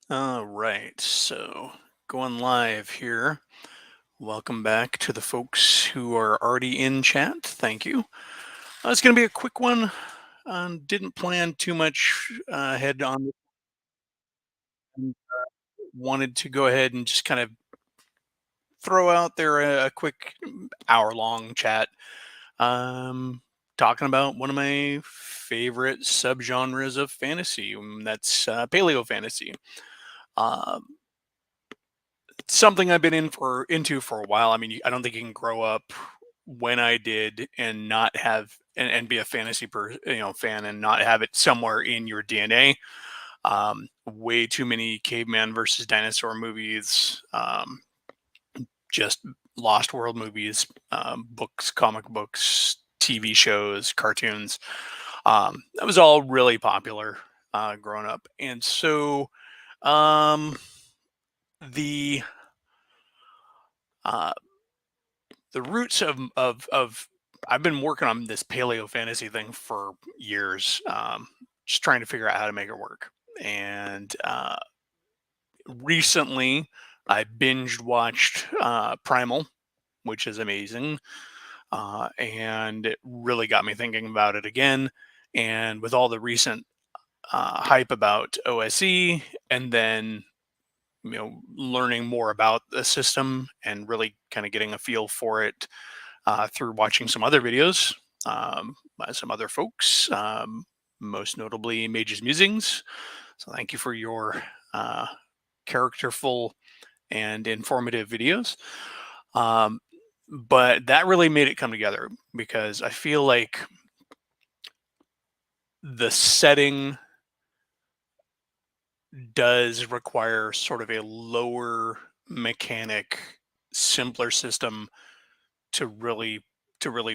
All right, so going live here. Welcome back to the folks who are already in chat. Thank you. It's going to be a quick one. Didn't plan too much ahead on this one. Wanted to go ahead and just kind of throw out there a quick hour-long chat, um, talking about one of my favorite subgenres of fantasy. That's paleo fantasy. Um, Something I've been into for a while. I mean, I don't think you can grow up when I did and not have and be a fantasy fan and not have it somewhere in your DNA. Way too many caveman versus dinosaur movies, just Lost World movies, books, comic books, TV shows, cartoons. That was all really popular growing up, and so um, the uh, the roots of I've been working on this paleo fantasy thing for years, just trying to figure out how to make it work. And recently, I binged watched Primal, which is amazing, and it really got me thinking about it again. And with all the recent hype about OSE, and then learning more about the system and really kind of getting a feel for it through watching some other videos by some other folks, most notably Mage's Musings. So thank you for your uh, characterful and informative videos. Um, but that really made it come together because I feel like the setting does require sort of a lower mechanic, simpler system to really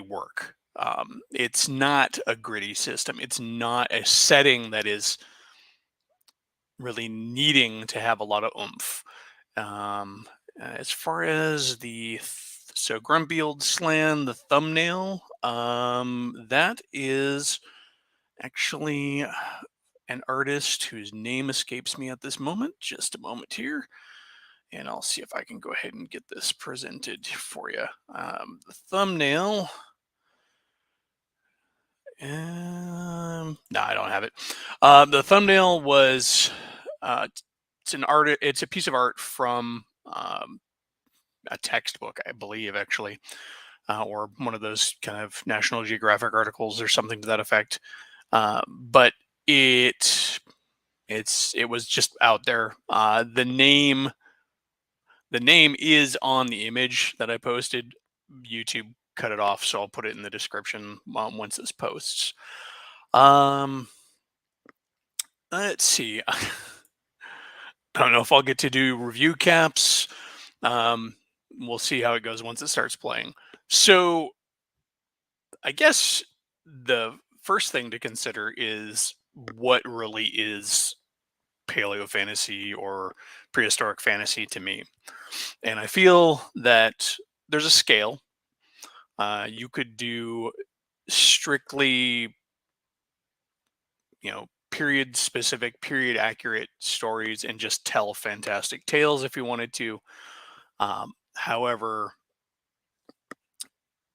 work. It's not a gritty system. It's not a setting that is really needing to have a lot of oomph. Um, as far as so Grumpy Old Slan, the thumbnail, that is actually an artist whose name escapes me at this moment. Just a moment here. And I'll see if I can go ahead and get this presented for you. The thumbnail. No, I don't have it. The thumbnail was it's an art. It's a piece of art from a textbook, I believe, actually, or one of those kind of National Geographic articles or something to that effect. But it it was just out there. The name is on the image that I posted. YouTube cut it off, so I'll put it in the description once this posts. Um, let's see. I don't know if I'll get to do review caps. Um, we'll see how it goes once it starts playing. So, I guess the first thing to consider is what really is paleo fantasy or prehistoric fantasy to me. And I feel that there's a scale. You could do strictly, period specific, period accurate stories and just tell fantastic tales if you wanted to. However,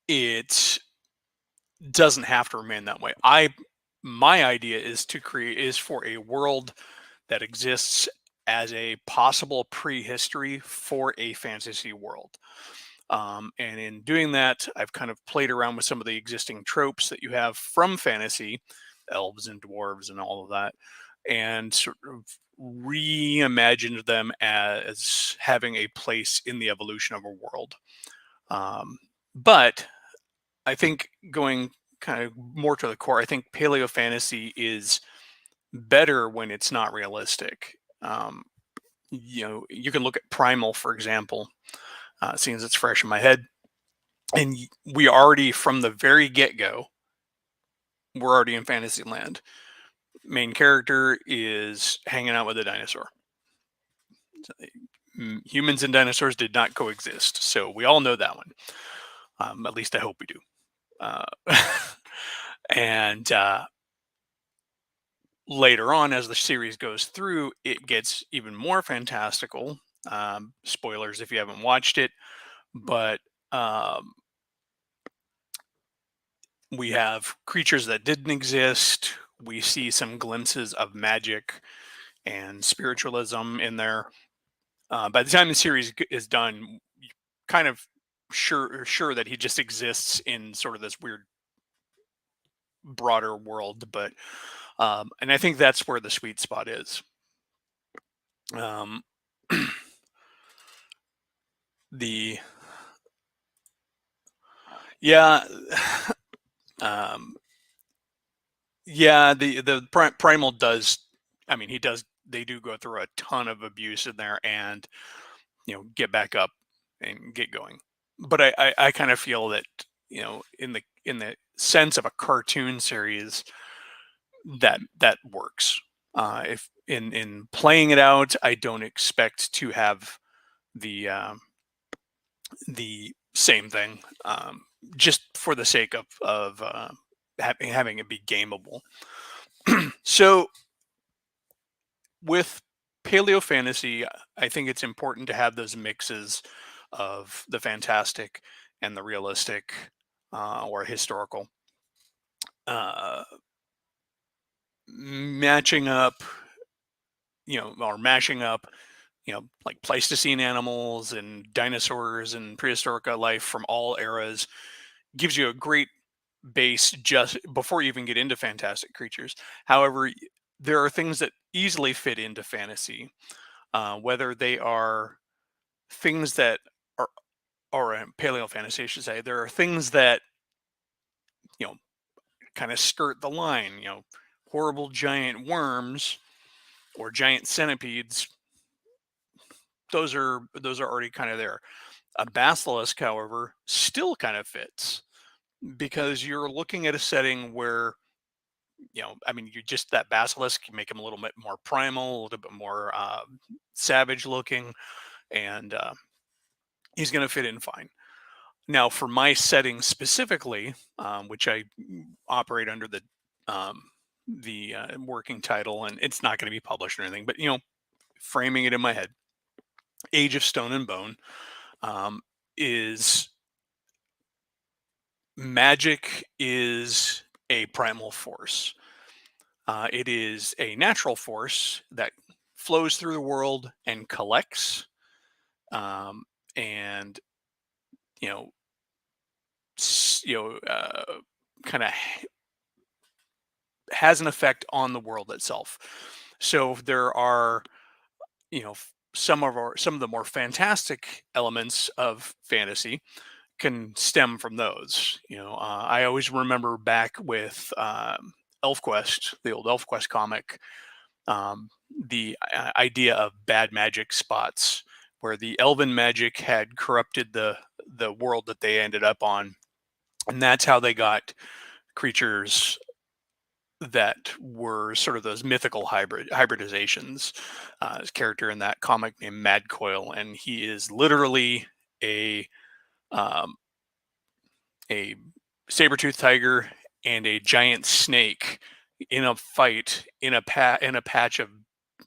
it doesn't have to remain that way. My idea is for a world that exists as a possible prehistory for a fantasy world. And in doing that, I've kind of played around with some of the existing tropes that you have from fantasy, elves and dwarves and all of that, and sort of reimagined them as having a place in the evolution of a world. But I think going kind of more to the core, I think paleo fantasy is better when it's not realistic. You can look at Primal, for example, seeing as it's fresh in my head. And we already, from the very get go, we're already in fantasy land. Main character is hanging out with a dinosaur. Humans and dinosaurs did not coexist. So we all know that one. At least I hope we do. Uh, and later on, as the series goes through, it gets even more fantastical. Spoilers if you haven't watched it, but um, we have creatures that didn't exist. We see some glimpses of magic and spiritualism in there. By the time the series is done, you kind of sure that he just exists in sort of this weird broader world. But and I think that's where the sweet spot is. Um, the yeah, um, yeah, the primal does. I mean, he does. They do go through a ton of abuse in there, and get back up and get going. But I kind of feel that in the sense of a cartoon series, that works. If in playing it out, I don't expect to have the same thing, just for the sake of having it be gameable. So with paleo fantasy, I think it's important to have those mixes of the fantastic and the realistic, or historical, uh, matching up, or mashing up, like Pleistocene animals and dinosaurs and prehistoric life from all eras gives you a great base just before you even get into fantastic creatures. However, there are things that easily fit into fantasy, whether they are things that are, or paleo fantasy, I should say. There are things that you know kind of skirt the line. Horrible giant worms or giant centipedes. Those are already kind of there. A basilisk, however, still kind of fits because you're looking at a setting where I mean, you just that basilisk, you make him a little bit more primal, a little bit more savage looking, and he's going to fit in fine. Now, for my setting specifically, which I operate under um, the working title, and it's not going to be published or anything, but framing it in my head, Age of Stone and Bone, um, is magic is a primal force. It is a natural force that flows through the world and collects, um, and you know, kind of has an effect on the world itself. So there are, some of the more fantastic elements of fantasy can stem from those. I always remember back with ElfQuest, the old ElfQuest comic, the idea of bad magic spots, where the elven magic had corrupted the world that they ended up on, and that's how they got creatures that were sort of those mythical hybridizations. His character in that comic named Madcoil, and he is literally a um, a saber-toothed tiger and a giant snake in a fight in a patch of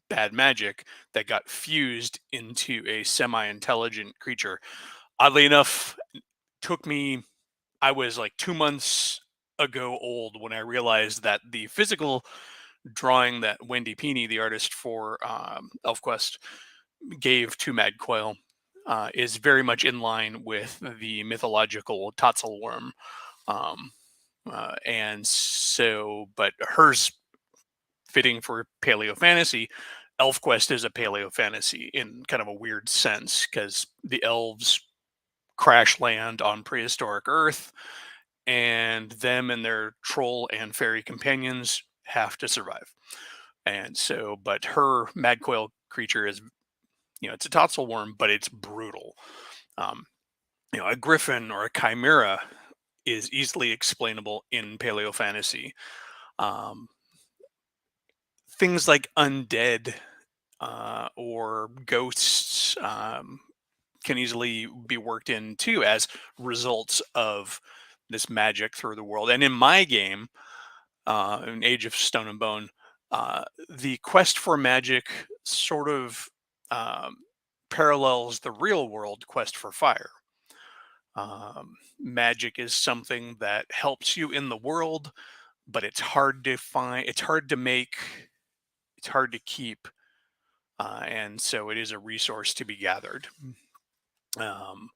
bad magic that got fused into a semi-intelligent creature. Oddly enough, took me I was like 2 months ago old when I realized that the physical drawing that Wendy Peeney, the artist for ElfQuest, gave to Madcoil is very much in line with the mythological Tatzelworm. Um, and so, but hers fitting for paleo fantasy. ElfQuest is a paleo fantasy in kind of a weird sense because the elves crash land on prehistoric Earth, and them and their troll and fairy companions have to survive. And so, but her Madcoil creature is, it's a tonsil worm, but it's brutal. Um, a griffin or a chimera is easily explainable in paleo fantasy. Um, Things like undead, or ghosts, can easily be worked in too as results of this magic through the world. And in my game, in Age of Stone and Bone, the quest for magic sort of um, parallels the real world quest for fire. Magic is something that helps you in the world, but it's hard to find, it's hard to make, it's hard to keep, and so it is a resource to be gathered. Um,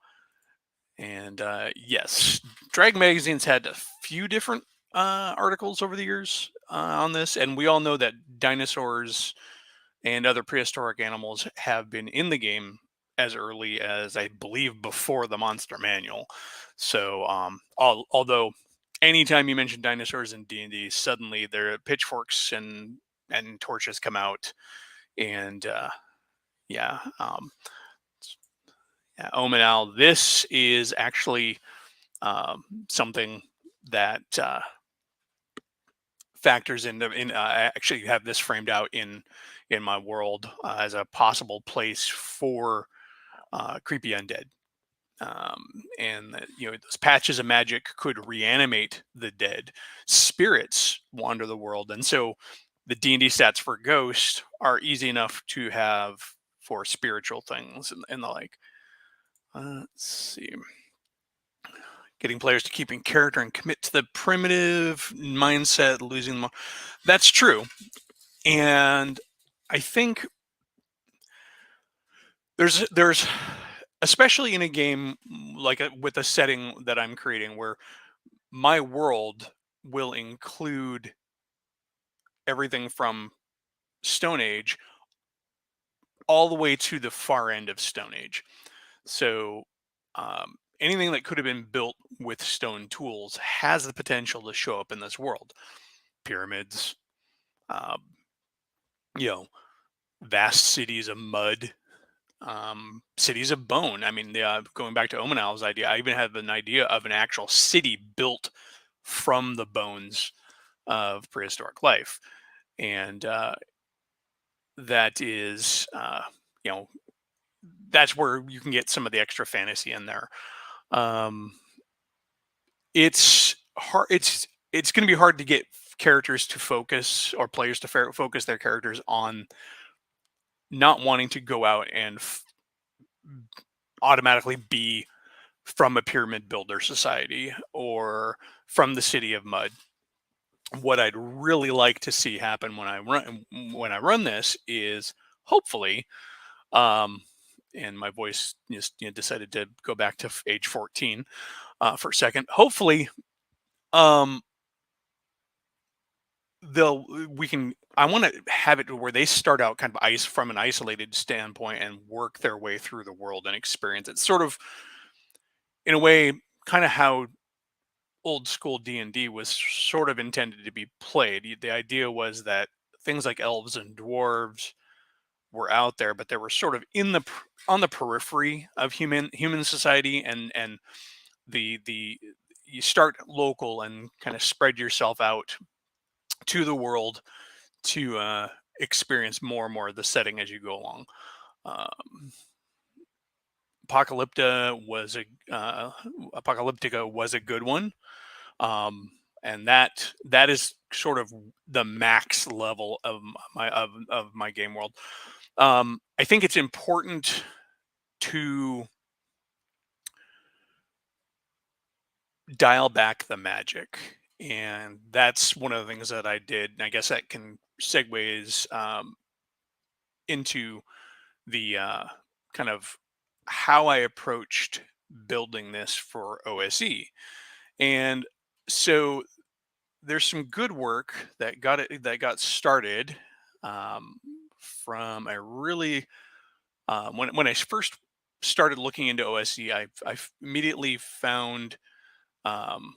and yes, Drag Magazine's had a few different articles over the years on this, and we all know that dinosaurs and other prehistoric animals have been in the game as early as, I believe, before the monster manual. So although anytime you mention dinosaurs in D&D, suddenly there are pitchforks and torches come out. And yeah, yeah, Omenal, this is actually something that factors I actually have this framed out in my world as a possible place for creepy undead. And those patches of magic could reanimate the dead. Spirits wander the world, and so the D&D stats for ghost are easy enough to have for spiritual things and the like. Let's see. Getting players to keep in character and commit to the primitive mindset, losing them. That's true. And I think there's especially in a game like with a setting that I'm creating where my world will include everything from Stone Age all the way to the far end of Stone Age. So anything that could have been built with stone tools has the potential to show up in this world. Pyramids, um, you know, vast cities of mud, cities of bone. I mean, going back to Omenal's idea, I even have an idea of an actual city built from the bones of prehistoric life, and that is, you know, that's where you can get some of the extra fantasy in there. Um, it's hard. It's going to be hard to get characters to focus or players to focus their characters on not wanting to go out and automatically be from a pyramid builder society or from the city of mud. What I'd really like to see happen when I run this is hopefully, um, and my voice just decided to go back to age 14 for a second. Hopefully, um, they'll we can. I want to have it where they start out kind of ice from an isolated standpoint and work their way through the world and experience it. Sort of in a way, kind of how old school D&D was sort of intended to be played. The idea was that things like elves and dwarves were out there, but they were sort of on the periphery of human society, and the you start local and kind of spread yourself out to the world to experience more and more of the setting as you go along. Um, uh, Apocalyptica was a good one. um, and that is sort of the max level of my game world. I think it's important to dial back the magic, and that's one of the things that I did. And I guess that can segues into the kind of how I approached building this for OSE. And so there's some good work that got started um, from a really when I first started looking into OSE, I immediately found um,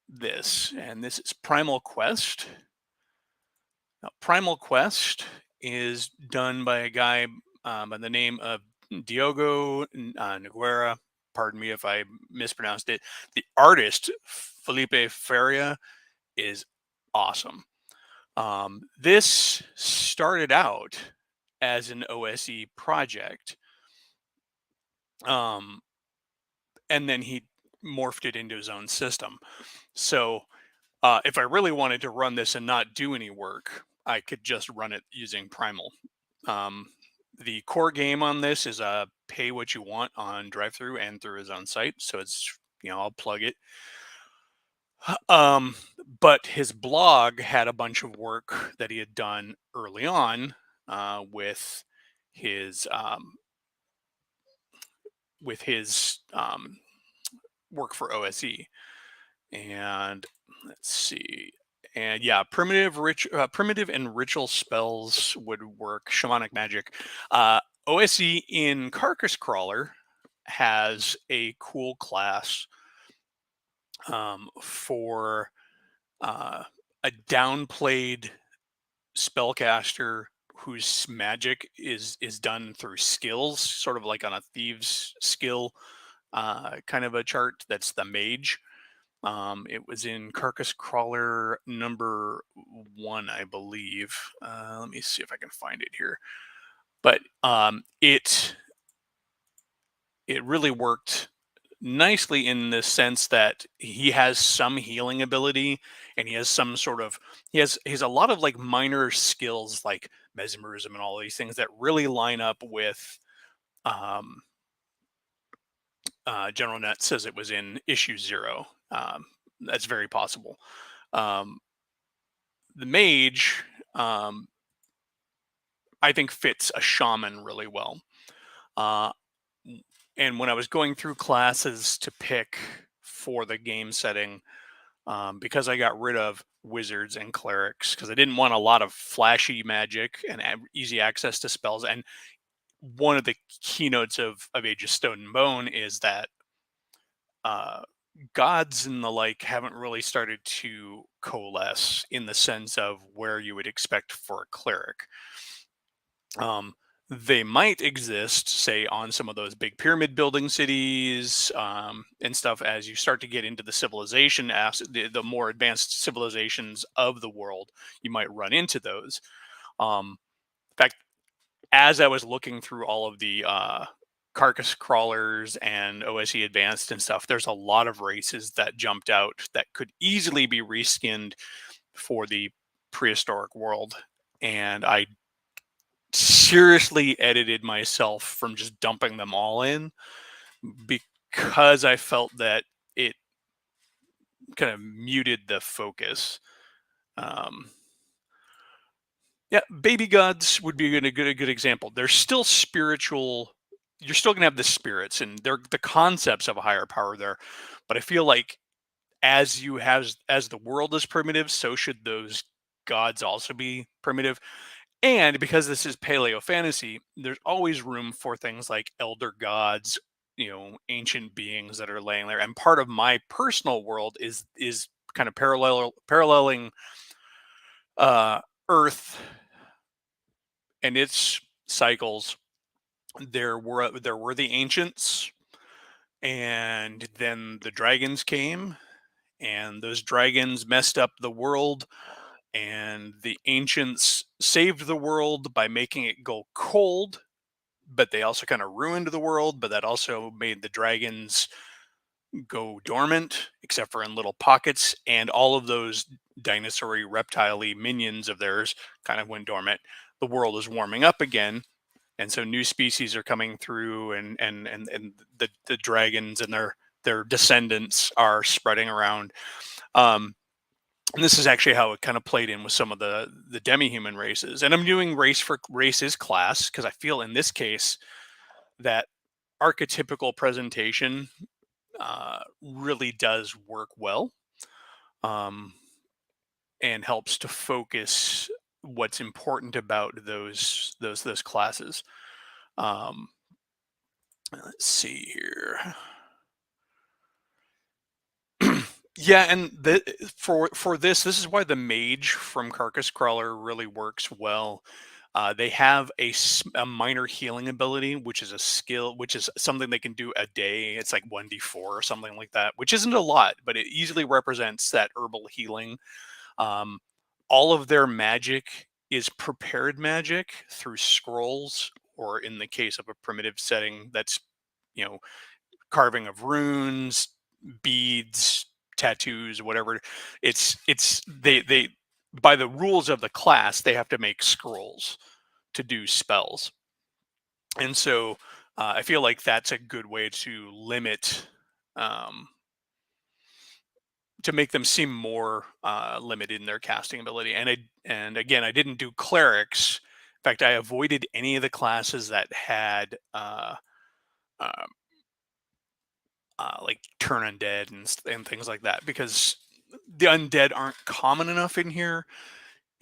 this, and this is Primal Quest. Now, Primal Quest is done by a guy by the name of Diogo Nogueira. Pardon me if I mispronounced it. The artist Felipe Feria is awesome. This started out as an OSE project, um, and then he morphed it into his own system. So, if I really wanted to run this and not do any work, I could just run it using Primal. Um, the core game on this is pay what you want on drive-through and through his own site, so it's I'll plug it. Um, but his blog had a bunch of work that he had done early on with his with his work for OSE. And let's see. And yeah, primitive and ritual spells would work. Shamanic magic. OSE in Carcass Crawler has a cool class for a downplayed spellcaster whose magic is done through skills, sort of like on a thieves skill kind of a chart. That's the mage. It was in Carcass Crawler number 1, I believe. Let me see if I can find it here. But it really worked nicely in the sense that he has some healing ability, and he has some sort of he's a lot of like minor skills like mesmerism and all these things that really line up with um, General Net says it was in issue 0. That's very possible. Um, the mage, I think, fits a shaman really well. Uh, and when I was going through classes to pick for the game setting, because I got rid of wizards and clerics because I didn't want a lot of flashy magic and easy access to spells. And one of the keynotes of Age of Stone and Bone is that uh, gods and the like haven't really started to coalesce in the sense of where you would expect for a cleric. They might exist, say, on some of those big pyramid building cities and stuff. As you start to get into the civilization, the more advanced civilizations of the world, you might run into those. In fact, as I was looking through all of the carcass crawlers and OSE advanced and stuff, there's a lot of races that jumped out that could easily be reskinned for the prehistoric world. And I seriously edited myself from just dumping them all in because I felt that it kind of muted the focus. Um, yeah, baby gods would be a good example. They're still spiritual. You're still going to have the spirits and they're the concepts of a higher power there. But I feel like as the world is primitive, so should those gods also be primitive. And because this is Paleo-Fantasy, there's always room for things like elder gods, ancient beings that are laying there. And part of my personal world is kind of paralleling uh, Earth and its cycles. There were the ancients, and then the dragons came, and those dragons messed up the world, and the ancients saved the world by making it go cold, but they also kind of ruined the world, but that also made the dragons go dormant, except for in little pockets, and all of those dinosaur reptile minions of theirs kind of went dormant. The world is warming up again, and so new species are coming through, and the dragons and their descendants are spreading around. And this is actually how it kind of played in with some of the demi-human races. And I'm doing race for races class because I feel in this case that archetypical presentation really does work well, um, and helps to focus what's important about those classes. Um, let's see here. Yeah, and for this is why the mage from Carcass Crawler really works well. They have a minor healing ability, which is a skill, which is something they can do a day. It's like 1d4 or something like that, which isn't a lot, but it easily represents that herbal healing. Um, all of their magic is prepared magic through scrolls, or in the case of a primitive setting, that's you know carving of runes, beads, tattoos, whatever. It's they by the rules of the class, they have to make scrolls to do spells. And so I feel like that's a good way to limit, um, to make them seem more limited in their casting ability. And again, I didn't do clerics. In fact, I avoided any of the classes that had uh, like turn undead and things like that, because the undead aren't common enough in here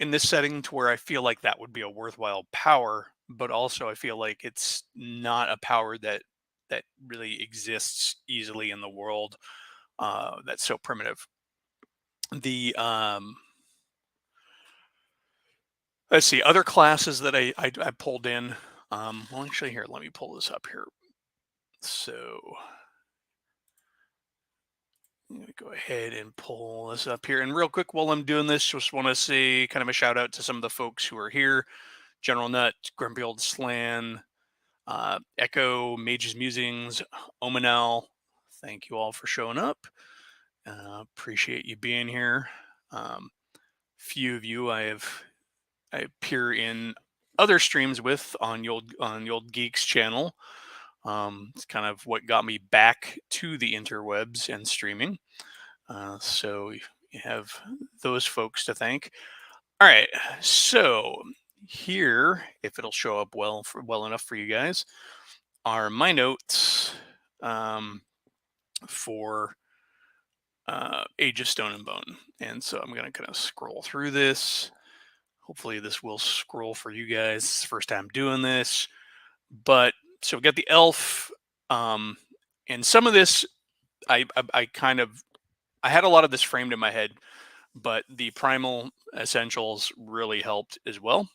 in this setting to where I feel like that would be a worthwhile power. But also, I feel like it's not a power that really exists easily in the world. That's so primitive. The Let's see, other classes that I pulled in. Well, actually, here, let me pull this up here. So I'm going to go ahead and pull this up here. And real quick, while I'm doing this, just want to say kind of a shout out to some of the folks who are here: General Nut, Grumpy Old Slan, Echo, Mage's Musings, Omanel. Thank you all for showing up. Appreciate you being here. Few of you I appear in other streams with on the old Geeks channel. It's kind of what got me back to the interwebs and streaming. So you have those folks to thank. All right, so here, if it'll show up well enough for you guys, are my notes for Age of Stone and Bone. And so I'm going to kind of scroll through this. Hopefully this will scroll for you guys. It's the first time doing this. But so we got the elf. And some of this, I had a lot of this framed in my head, but the primal essentials really helped as well.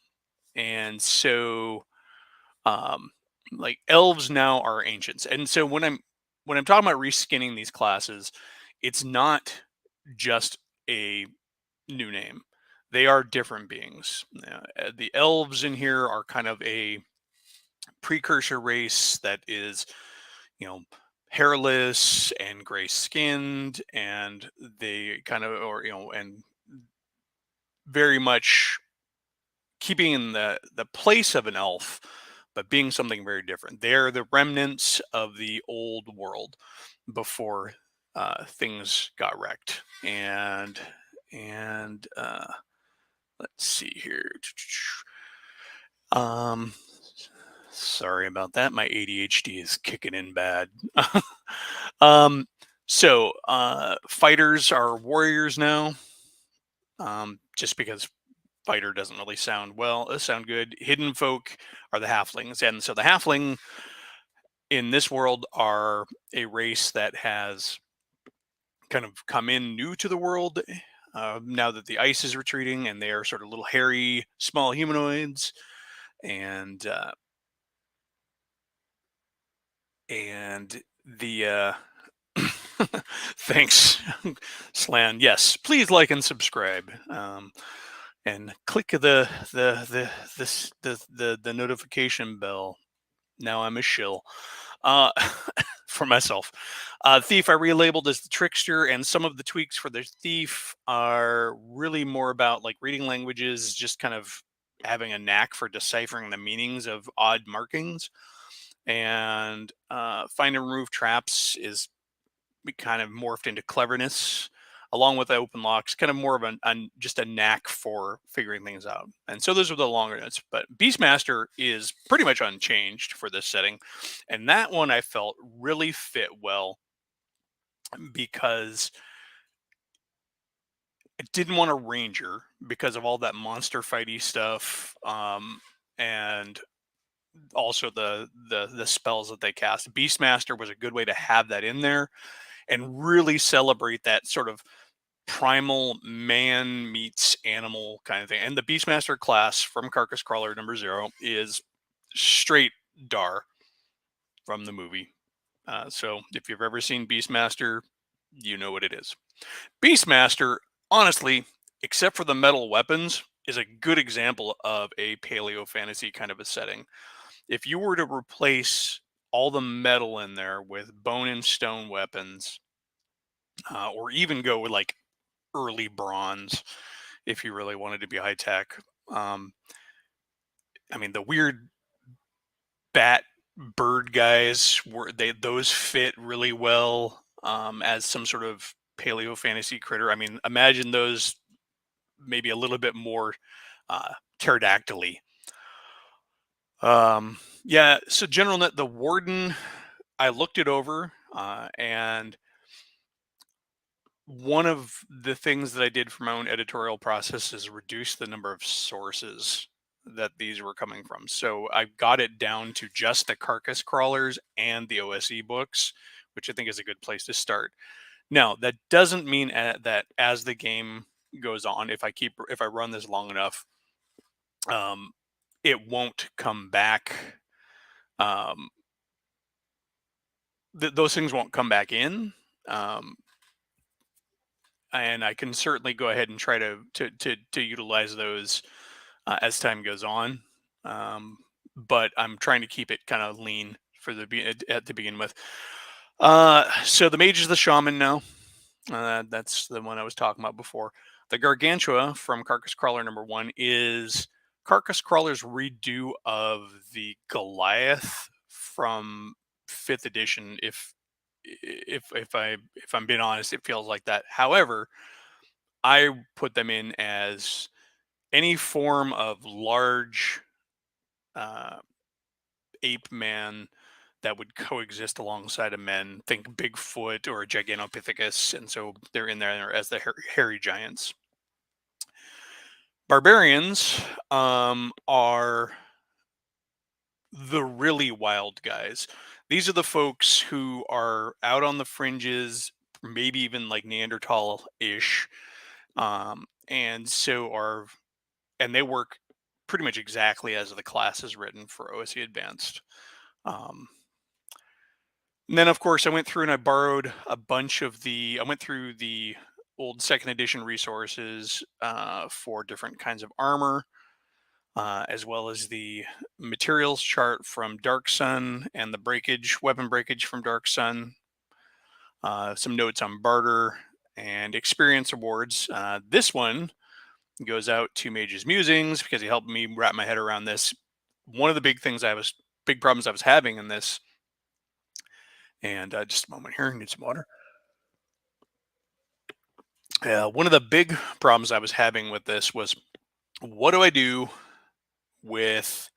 And so like elves now are ancients. And so when I'm talking about reskinning these classes, it's not just a new name. They are different beings. The elves in here are kind of a precursor race that is, you know, hairless and gray skinned, and they kind of, or, and very much keeping in the place of an elf, but being something very different. They're the remnants of the old world before things got wrecked. And let's see here. Um, Sorry about that. My ADHD is kicking in bad. um, Fighters are warriors now. Just because fighter doesn't really sound good. Hidden folk are the halflings, and so the halfling in this world are a race that has kind of come in new to the world now that the ice is retreating, and they are sort of little hairy, small humanoids, and the thanks, Slan. Yes, please like and subscribe. And click the notification bell. Now I'm a shill uh, for myself. Thief I relabeled as the trickster, and some of the tweaks for the thief are really more about like reading languages, just kind of having a knack for deciphering the meanings of odd markings. And find and remove traps is kind of morphed into cleverness, along with the open locks, kind of more of just a knack for figuring things out. And so those are the longer notes. But Beastmaster is pretty much unchanged for this setting, and that one I felt really fit well because I didn't want a ranger because of all that monster fighty stuff, and also the spells that they cast. Beastmaster was a good way to have that in there and really celebrate that sort of primal man meets animal kind of thing. And the Beastmaster class from Carcass Crawler #0 is straight Dar from the movie. So if you've ever seen Beastmaster, you know what it is. Beastmaster, honestly, except for the metal weapons, is a good example of a Paleo-Fantasy kind of a setting. If you were to replace all the metal in there with bone and stone weapons, or even go with like early bronze, if you really wanted to be high tech. Um, I mean, the weird bat bird guys were those fit really well as some sort of paleo fantasy critter. I mean, imagine those maybe a little bit more pterodactyly. Yeah, so General Net, the Warden, I looked it over, and one of the things that I did for my own editorial process is reduce the number of sources that these were coming from. So I got it down to just the carcass crawlers and the OSE books, which I think is a good place to start. Now, that doesn't mean that as the game goes on, if I run this long enough, um, it won't come back. Um, those things won't come back in. Um, and I can certainly go ahead and try to utilize those as time goes on. Um, but I'm trying to keep it kind of lean for at to begin with. So the mage is the shaman now. That's the one I was talking about before. The Gargantua from Carcass Crawler #1 is Carcass Crawler's redo of the Goliath from 5th edition. If I'm being honest, it feels like that. However, I put them in as any form of large uh, ape man that would coexist alongside a men. Think Bigfoot or a Gigantopithecus, and so they're in there as the hairy giants. Barbarians are the really wild guys. These are the folks who are out on the fringes, maybe even like Neanderthal-ish, and they work pretty much exactly as the class is written for OSE Advanced. Um, and then, of course, I went through and I borrowed a bunch of I went through the old 2nd edition resources for different kinds of armor, as well as the materials chart from Dark Sun and the weapon breakage from Dark Sun, some notes on barter and experience awards. This one goes out to Mage's Musings because he helped me wrap my head around this. One of the big problems I was having in this, and just a moment here, I need some water. One of the big problems I was having with this was, what do I do with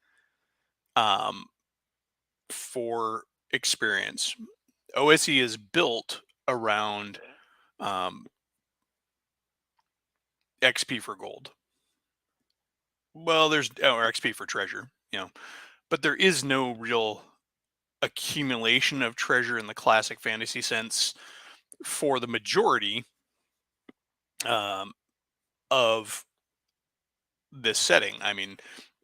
um, for experience? OSE is built around um, XP for gold. Well, or XP for treasure, but there is no real accumulation of treasure in the classic fantasy sense for the majority um, of this setting. I mean,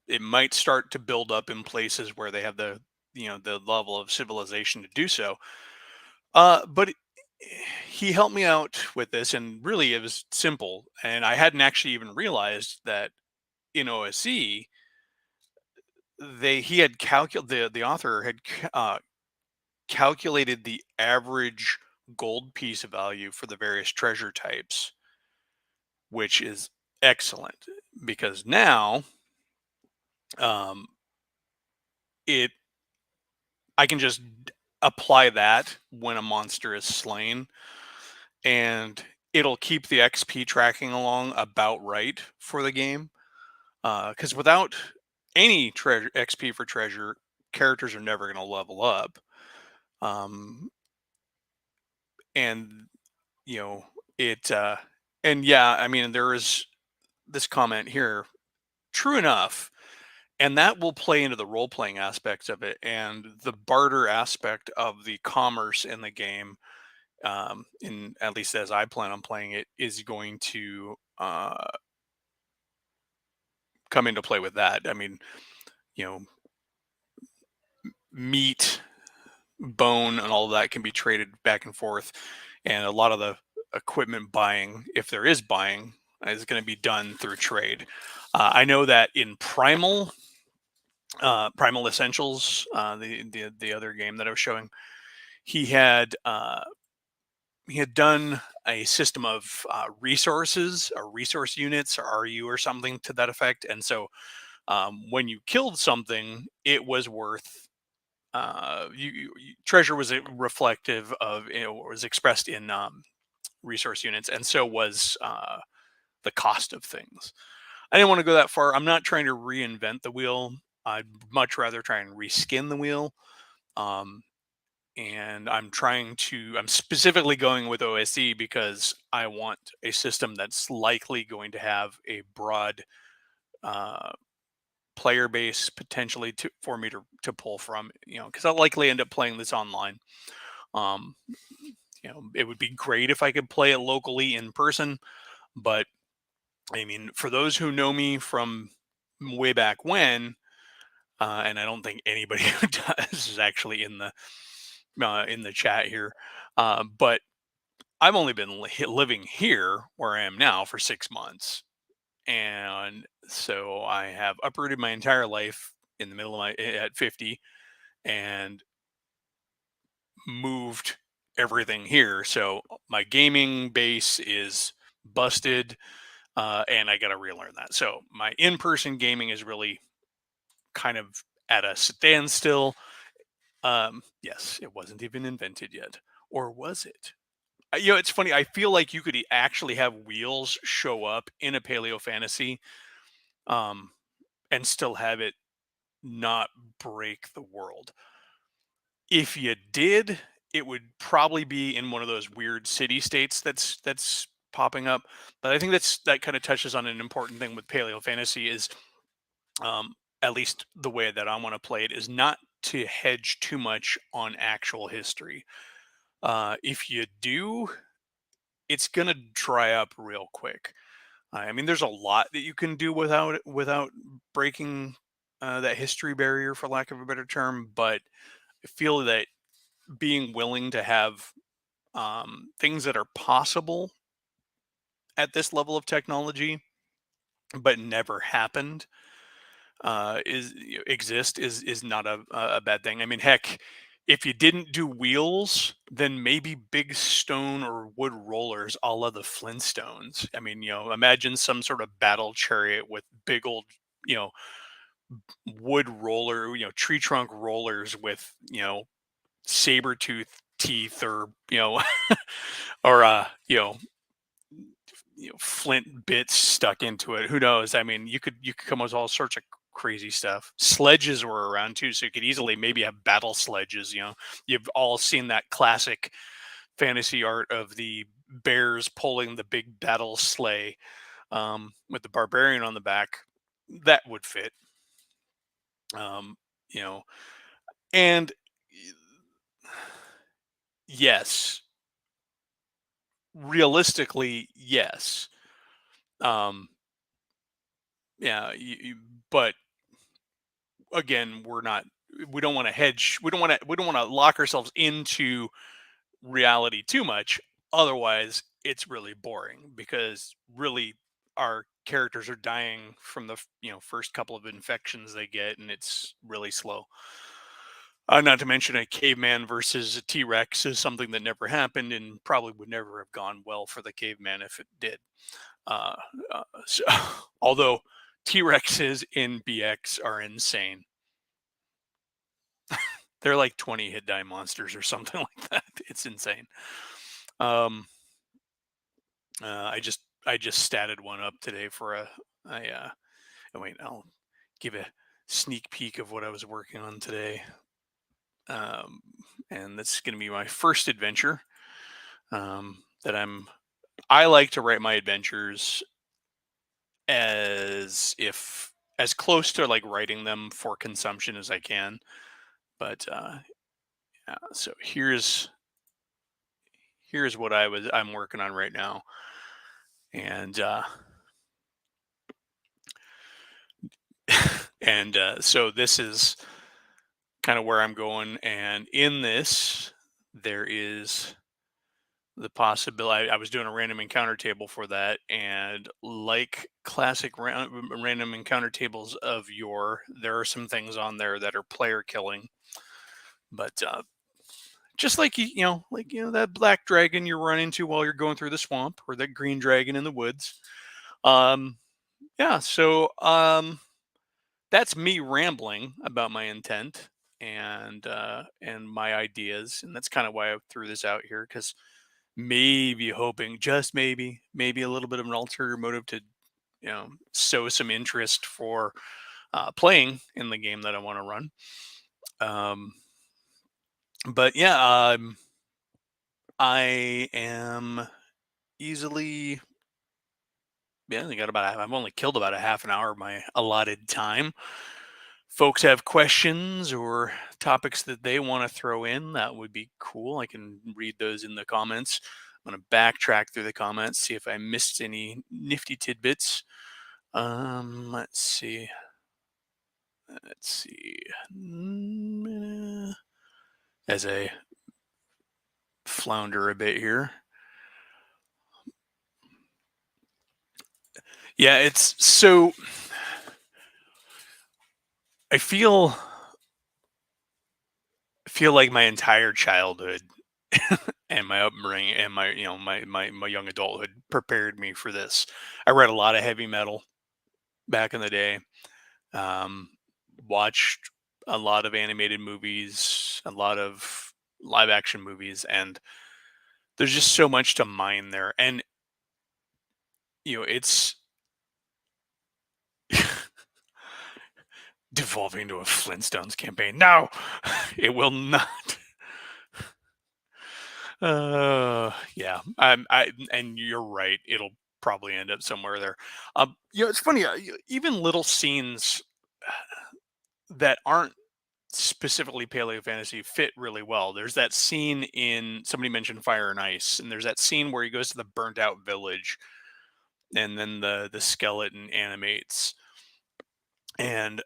it might start to build up in places where they have the level of civilization to do so. But he helped me out with this, and really it was simple. And I hadn't actually even realized that in OSE he had calculated the author had calculated the average gold piece value for the various treasure types, which is excellent because now um, it I can just apply that when a monster is slain, and it'll keep the XP tracking along about right for the game. Because without any treasure XP for treasure, characters are never going to level up. Um, and you know it. And yeah, I mean there is this comment here. True enough, and that will play into the role playing aspects of it and the barter aspect of the commerce in the game. In at least as I plan on playing it, is going to come into play with that. I mean, you know, meat, bone, and all of that can be traded back and forth, and a lot of the equipment buying, if there is buying, is going to be done through trade. I know that in Primal Essentials, the other game that I was showing, he had he had done a system of resources or resource units or RU or something to that effect. And so when you killed something, it was worth treasure was reflective of, was expressed in resource units, and so was the cost of things. I didn't want to go that far. I'm not trying to reinvent the wheel. I'd much rather try and reskin the wheel. Um, and I'm specifically going with OSE because I want a system that's likely going to have a broad uh, player base potentially for me to pull from, because I'll likely end up playing this online. Um, it would be great if I could play it locally in person, but I mean, for those who know me from way back when, and I don't think anybody who does is actually in the chat here, but I've only been living here where I am now for 6 months, and so I have uprooted my entire life in the middle of my at 50 and moved everything here. So my gaming base is busted, and I got to relearn that. So my in-person gaming is really kind of at a standstill. Yes, it wasn't even invented yet, or was it? It's funny. I feel like you could actually have wheels show up in a Paleo Fantasy, um, and still have it not break the world. If you did, it would probably be in one of those weird city states that's popping up. But I think that kind of touches on an important thing with Paleo Fantasy is, um, at least the way that I want to play it, is not to hedge too much on actual history. If you do, it's gonna dry up real quick. I mean, there's a lot that you can do without breaking that history barrier, for lack of a better term. But I feel that being willing to have things that are possible at this level of technology, but never happened, is not a bad thing. I mean, heck, if you didn't do wheels, then maybe big stone or wood rollers, a la the Flintstones. I mean, imagine some sort of battle chariot with big old, you know, wood roller, tree trunk rollers with, saber tooth teeth, or or flint bits stuck into it. Who knows? I mean, you could come up with all sorts of crazy stuff. Sledges were around too, so you could easily maybe have battle sledges. You've all seen that classic fantasy art of the bears pulling the big battle sleigh, with the barbarian on the back. That would fit. Um, you know, and yes, realistically, yes. Um, yeah, but again, we don't want to hedge. We don't want to lock ourselves into reality too much. Otherwise, it's really boring, because really our characters are dying from the first couple of infections they get, and it's really slow. Not to mention, a caveman versus a T-Rex is something that never happened and probably would never have gone well for the caveman if it did. Uh, so, although T-Rexes in BX are insane. They're like 20 hit die monsters or something like that. It's insane. Um, I just statted one up today for oh wait, I'll give a sneak peek of what I was working on today. Um, and that's going to be my first adventure. That I like to write my adventures as close to like writing them for consumption as I can. But yeah, so here's what I'm working on right now. And so this is kind of where I'm going. And in this, there is the possibility. I was doing a random encounter table for that, and like classic random encounter tables of yore, there are some things on there that are player killing. But just like that black dragon you run into while you're going through the swamp, or that green dragon in the woods. Um, yeah, so that's me rambling about my intent and my ideas, and that's kind of why I threw this out here, because maybe hoping, just maybe a little bit of an ulterior motive to sow some interest for playing in the game that I want to run. Um, but yeah, I am easily, yeah, I got about I've only killed about a half an hour of my allotted time. Folks have questions or topics that they want to throw in, that would be cool. I can read those in the comments. I'm going to backtrack through the comments, see if I missed any nifty tidbits. Let's see. Let's see. As I flounder a bit here. Yeah, it's so. I feel like my entire childhood and my upbringing and my my young adulthood prepared me for this. I read a lot of heavy metal back in the day. Um, Watched a lot of animated movies, a lot of live action movies, and there's just so much to mine there. And it's devolving into a Flintstones campaign. No, it will not. Yeah, and you're right. It'll probably end up somewhere there. It's funny. Even little scenes that aren't specifically Paleo Fantasy fit really well. There's that scene in, somebody mentioned Fire and Ice, and there's that scene where he goes to the burnt out village, and then the skeleton animates, and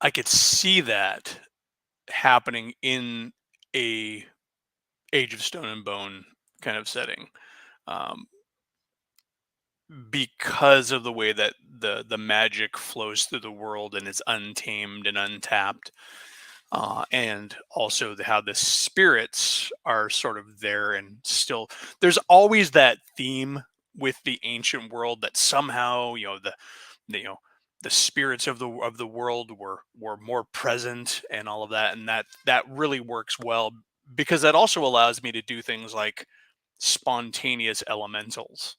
I could see that happening in a Age of Stone and Bone kind of setting. Um, because of the way that the magic flows through the world and it's untamed and untapped, and also how the spirits are sort of there, and still there's always that theme with the ancient world that somehow the you know the spirits of the world were more present and all of that, and that really works well, because that also allows me to do things like spontaneous elementals,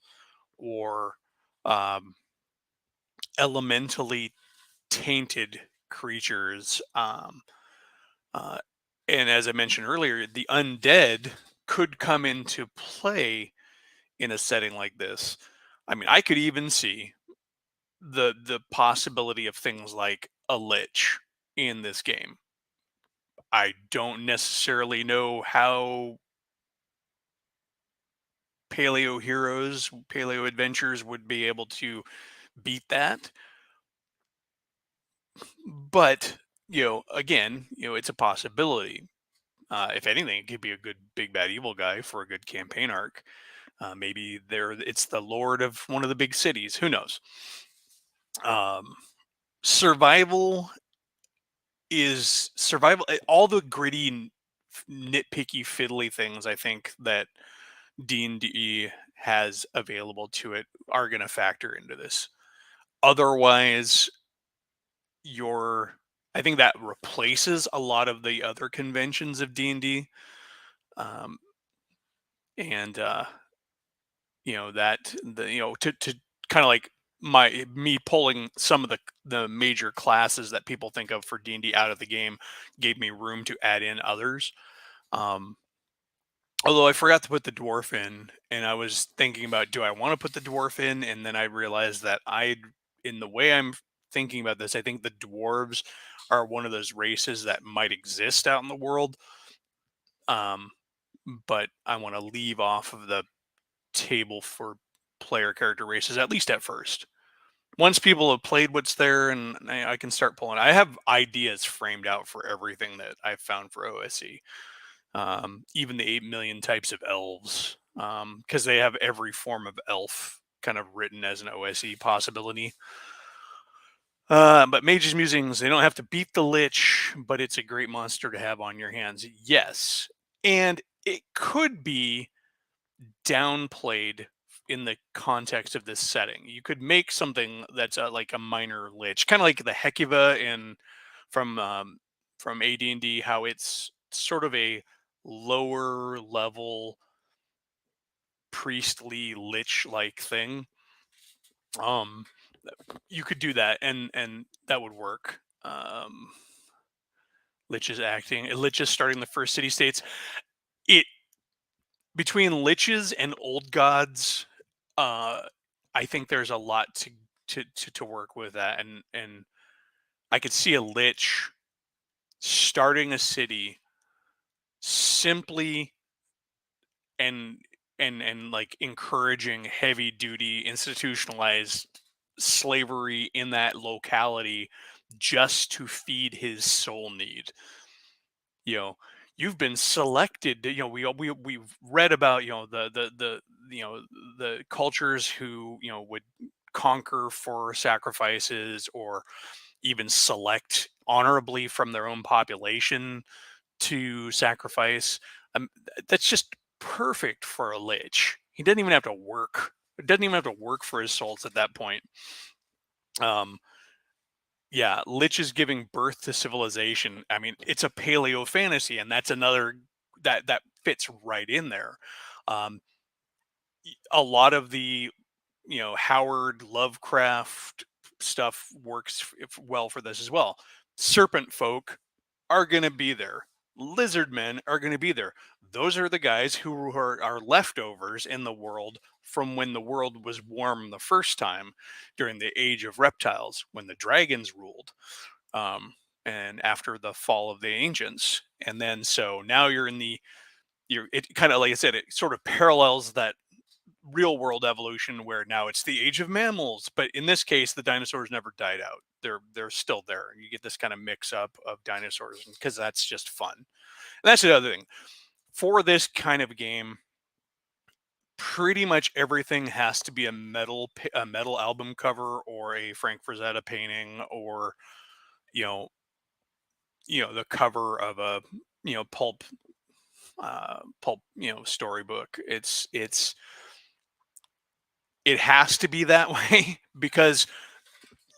or um, elementally tainted creatures. Uh, and as I mentioned earlier, the undead could come into play in a setting like this. I mean, I could even see the possibility of things like a lich in this game. I don't necessarily know how Paleo Heroes, Paleo Adventures would be able to beat that, but again, it's a possibility. If anything, it could be a good big bad evil guy for a good campaign arc. Maybe it's the lord of one of the big cities. Who knows? Um, Survival is survival. All the gritty, nitpicky, fiddly things I think that D&D has available to it are going to factor into this. Otherwise, your I think that replaces a lot of the other conventions of D&D. Um, and that to kind of like me pulling some of the major classes that people think of for D&D out of the game gave me room to add in others. Um, Although I forgot to put the dwarf in, and I was thinking about, do I want to put the dwarf in? And then I realized that in the way I'm thinking about this, I think the dwarves are one of those races that might exist out in the world. Um, but I want to leave off of the table for player character races, at least at first. Once people have played what's there, and I can start pulling. I have ideas framed out for everything that I've found for OSE. Even the 8 million types of elves, because they have every form of elf kind of written as an OSE possibility. But Mages Musings, they don't have to beat the Lich, but it's a great monster to have on your hands. Yes, And it could be downplayed in the context of this setting. You could make something that's like a minor lich, kind of like the Hecuba in from um, from AD&D, how it's sort of a lower level priestly lich like thing. Um, you could do that, and that would work. Liches acting, liches starting the first city states. It between liches and old gods, uh, I think there's a lot to work with that, and I could see a lich starting a city simply and and like encouraging heavy duty institutionalized slavery in that locality just to feed his soul need. You know, you've been selected. We've read about you know the cultures who would conquer for sacrifices or even select honorably from their own population to sacrifice. That's just perfect for a lich. He doesn't even have to work. It doesn't even have to work for his souls at that point. Um, yeah, lich is giving birth to civilization. I mean, it's a paleo fantasy, and that's another that fits right in there. Um, a lot of the Howard Lovecraft stuff works well for this as well. Serpent folk are going to be there. Lizard men are going to be there. Those are the guys who are leftovers in the world from when the world was warm the first time during the age of reptiles when the dragons ruled, um, and after the fall of the ancients. And then so now you're in the you're it kind of like I said, it sort of parallels that real world evolution where now it's the age of mammals, but in this case the dinosaurs never died out. They're still there. You get this kind of mix up of dinosaurs because that's just fun. And that's the other thing for this kind of game. Pretty much everything has to be a metal album cover or a Frank Frazetta painting or you know the cover of a pulp storybook. It has to be that way because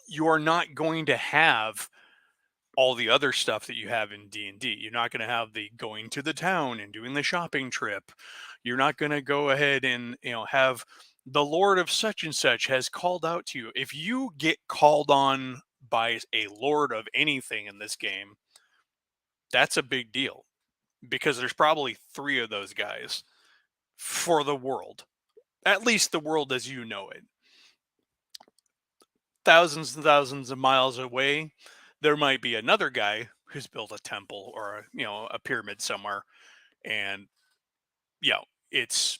you're not going to have all the other stuff that you have in D&D. You're not going to have the going to the town and doing the shopping trip. You're not going to go ahead and have the lord of such and such has called out to you. If you get called on by a lord of anything in this game, that's a big deal because there's probably 3 of those guys for the world. At least the world as you know it. Thousands and thousands of miles away, there might be another guy who's built a temple or a pyramid somewhere, and it's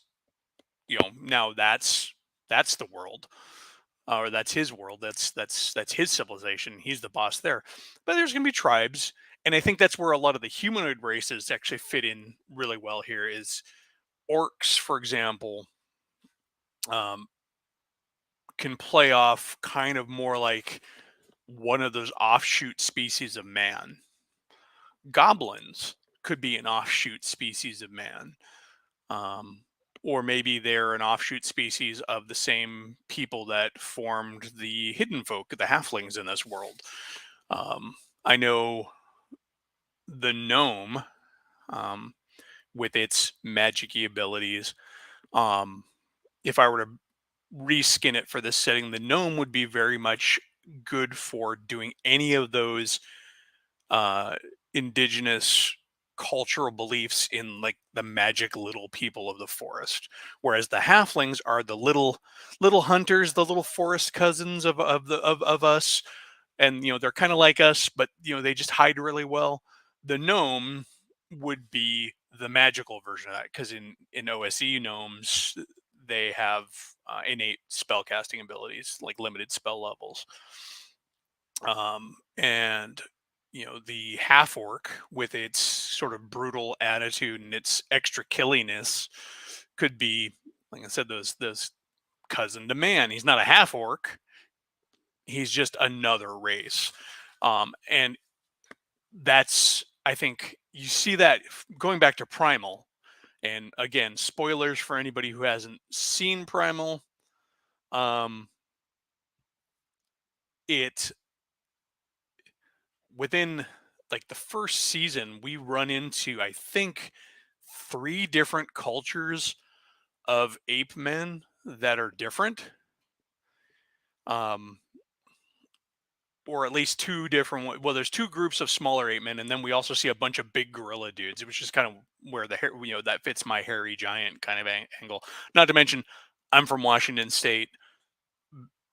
now that's the world, or that's his world. That's his civilization. He's the boss there. But there's going to be tribes, and I think that's where a lot of the humanoid races actually fit in really well here. Is orcs, for example, um, can play off kind of more like one of those offshoot species of man. Goblins could be an offshoot species of man. Um, or maybe they're an offshoot species of the same people that formed the hidden folk, the halflings in this world. Um, I know the gnome, um, with its magicy abilities. Um, if I were to reskin it for this setting, the gnome would be very much good for doing any of those uh, indigenous cultural beliefs in like the magic little people of the forest, whereas the halflings are the little hunters, the little forest cousins of us, and they're kind of like us, but they just hide really well. The gnome would be the magical version of that because in OSE gnomes they have innate spell casting abilities, like limited spell levels. And the half orc with its sort of brutal attitude and its extra killiness could be, like I said, those cousin to man. He's not a half orc, he's just another race. And that's I think you see that going back to Primal, and again, spoilers for anybody who hasn't seen Primal. Um, it within like the first season, we run into I think three different cultures of ape men that are different. Um, or at least two different well, there's two groups of smaller ape men, and then we also see a bunch of big gorilla dudes, which is kind of where that fits my hairy giant kind of angle. Not to mention, I'm from Washington State.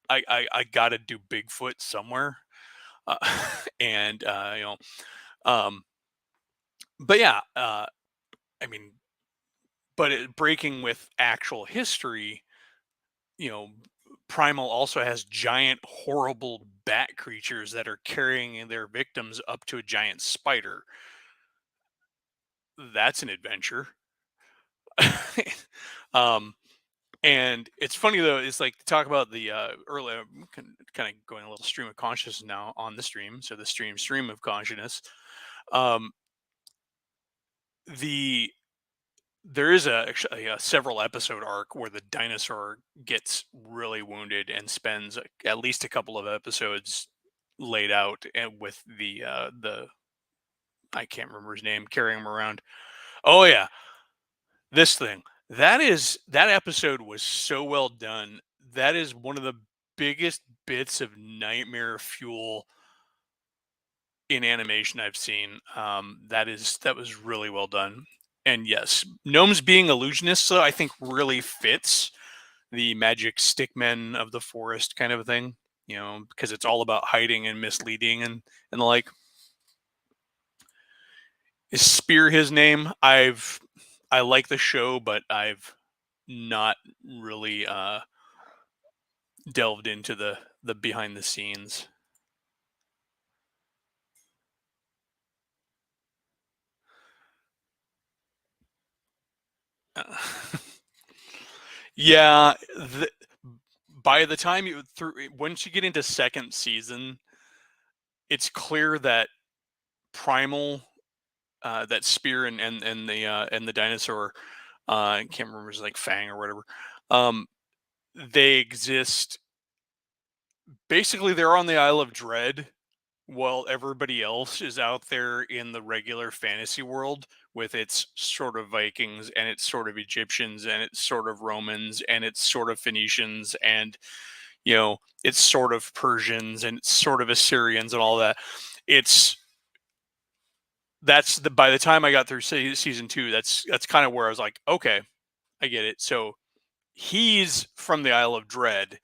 I gotta do Bigfoot somewhere, uh, and um, but yeah, I mean, but breaking with actual history, you know, Primal also has giant, horrible bat creatures that are carrying their victims up to a giant spider. That's an adventure. um, and it's funny though, it's like talk about the early, kind of going a little stream of consciousness now on the stream. So the stream of consciousness. Um, the there is actually a several episode arc where the dinosaur gets really wounded and spends at least a couple of episodes laid out and with the I can't remember his name carrying him around. Oh yeah, this thing. That episode was so well done. That is one of the biggest bits of nightmare fuel in animation I've seen. That was really well done. And yes, gnomes being illusionists, so I think really fits the magic stickmen of the forest kind of thing. Because it's all about hiding and misleading and the like. Is Spear his name? I like the show, but I've not really delved into the behind the scenes. Uh, yeah, by the time you through once you get into second season, it's clear that Primal, that Spear and the dinosaur, I can't remember, it's like Fang or whatever. Um, they exist. Basically, they're on the Isle of Dread, while everybody else is out there in the regular fantasy world with its sort of Vikings and its sort of Egyptians and its sort of Romans and its sort of Phoenicians and it's sort of Persians and it's sort of Assyrians and all that. It's that's the By the time I got through season two, that's kind of where I was like, okay, I get it. So he's from the Isle of Dread,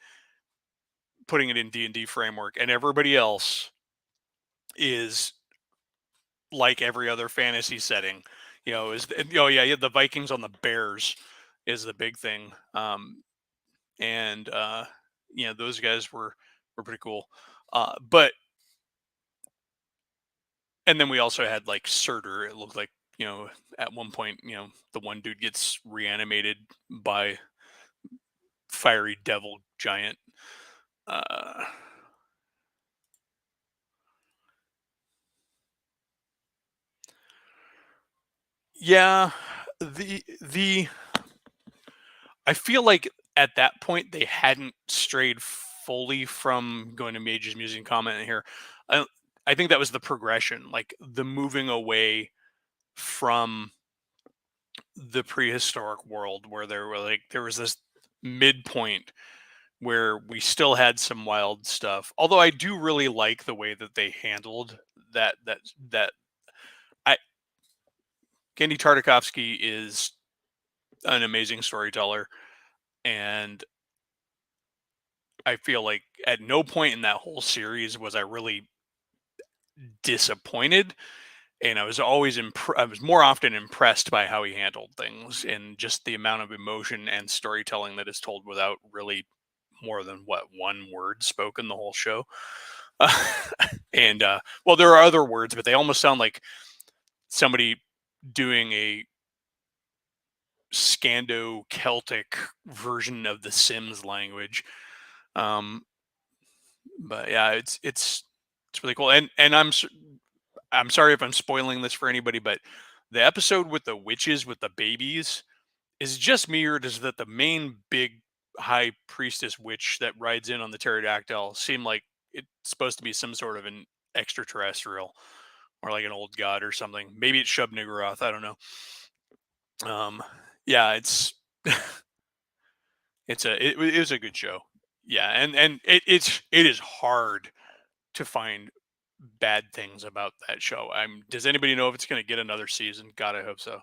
putting it in D&D framework, and everybody else is like every other fantasy setting. Oh yeah, the Vikings on the Bears is the big thing. And those guys were pretty cool. But and then we also had like Surtur. It looked like at one point the one dude gets reanimated by fiery devil giant. Uh, yeah, the I feel like at that point they hadn't strayed fully from going to Mage's Musing comment here. I, I think that was the progression, like the moving away from the prehistoric world where there was this midpoint where we still had some wild stuff. Although I do really like the way that they handled that I Gendy Tartakovsky is an amazing storyteller, and I feel like at no point in that whole series was I really disappointed, and I was always I was more often impressed by how he handled things and just the amount of emotion and storytelling that is told without really more than one word spoken the whole show. And well, there are other words, but they almost sound like somebody doing a Scando Celtic version of the Sims language. Um, but yeah, it's really cool, and I'm sorry if I'm spoiling this for anybody, but the episode with the witches with the babies is just me, or does that the main big high priestess witch that rides in on the pterodactyl seem like it's supposed to be some sort of an extraterrestrial or like an old god or something? Maybe it's Shub Niggurath. I don't know. Um, yeah, it was a good show. Yeah, and it is hard to find bad things about that show. Does anybody know if it's going to get another season? God, I hope so.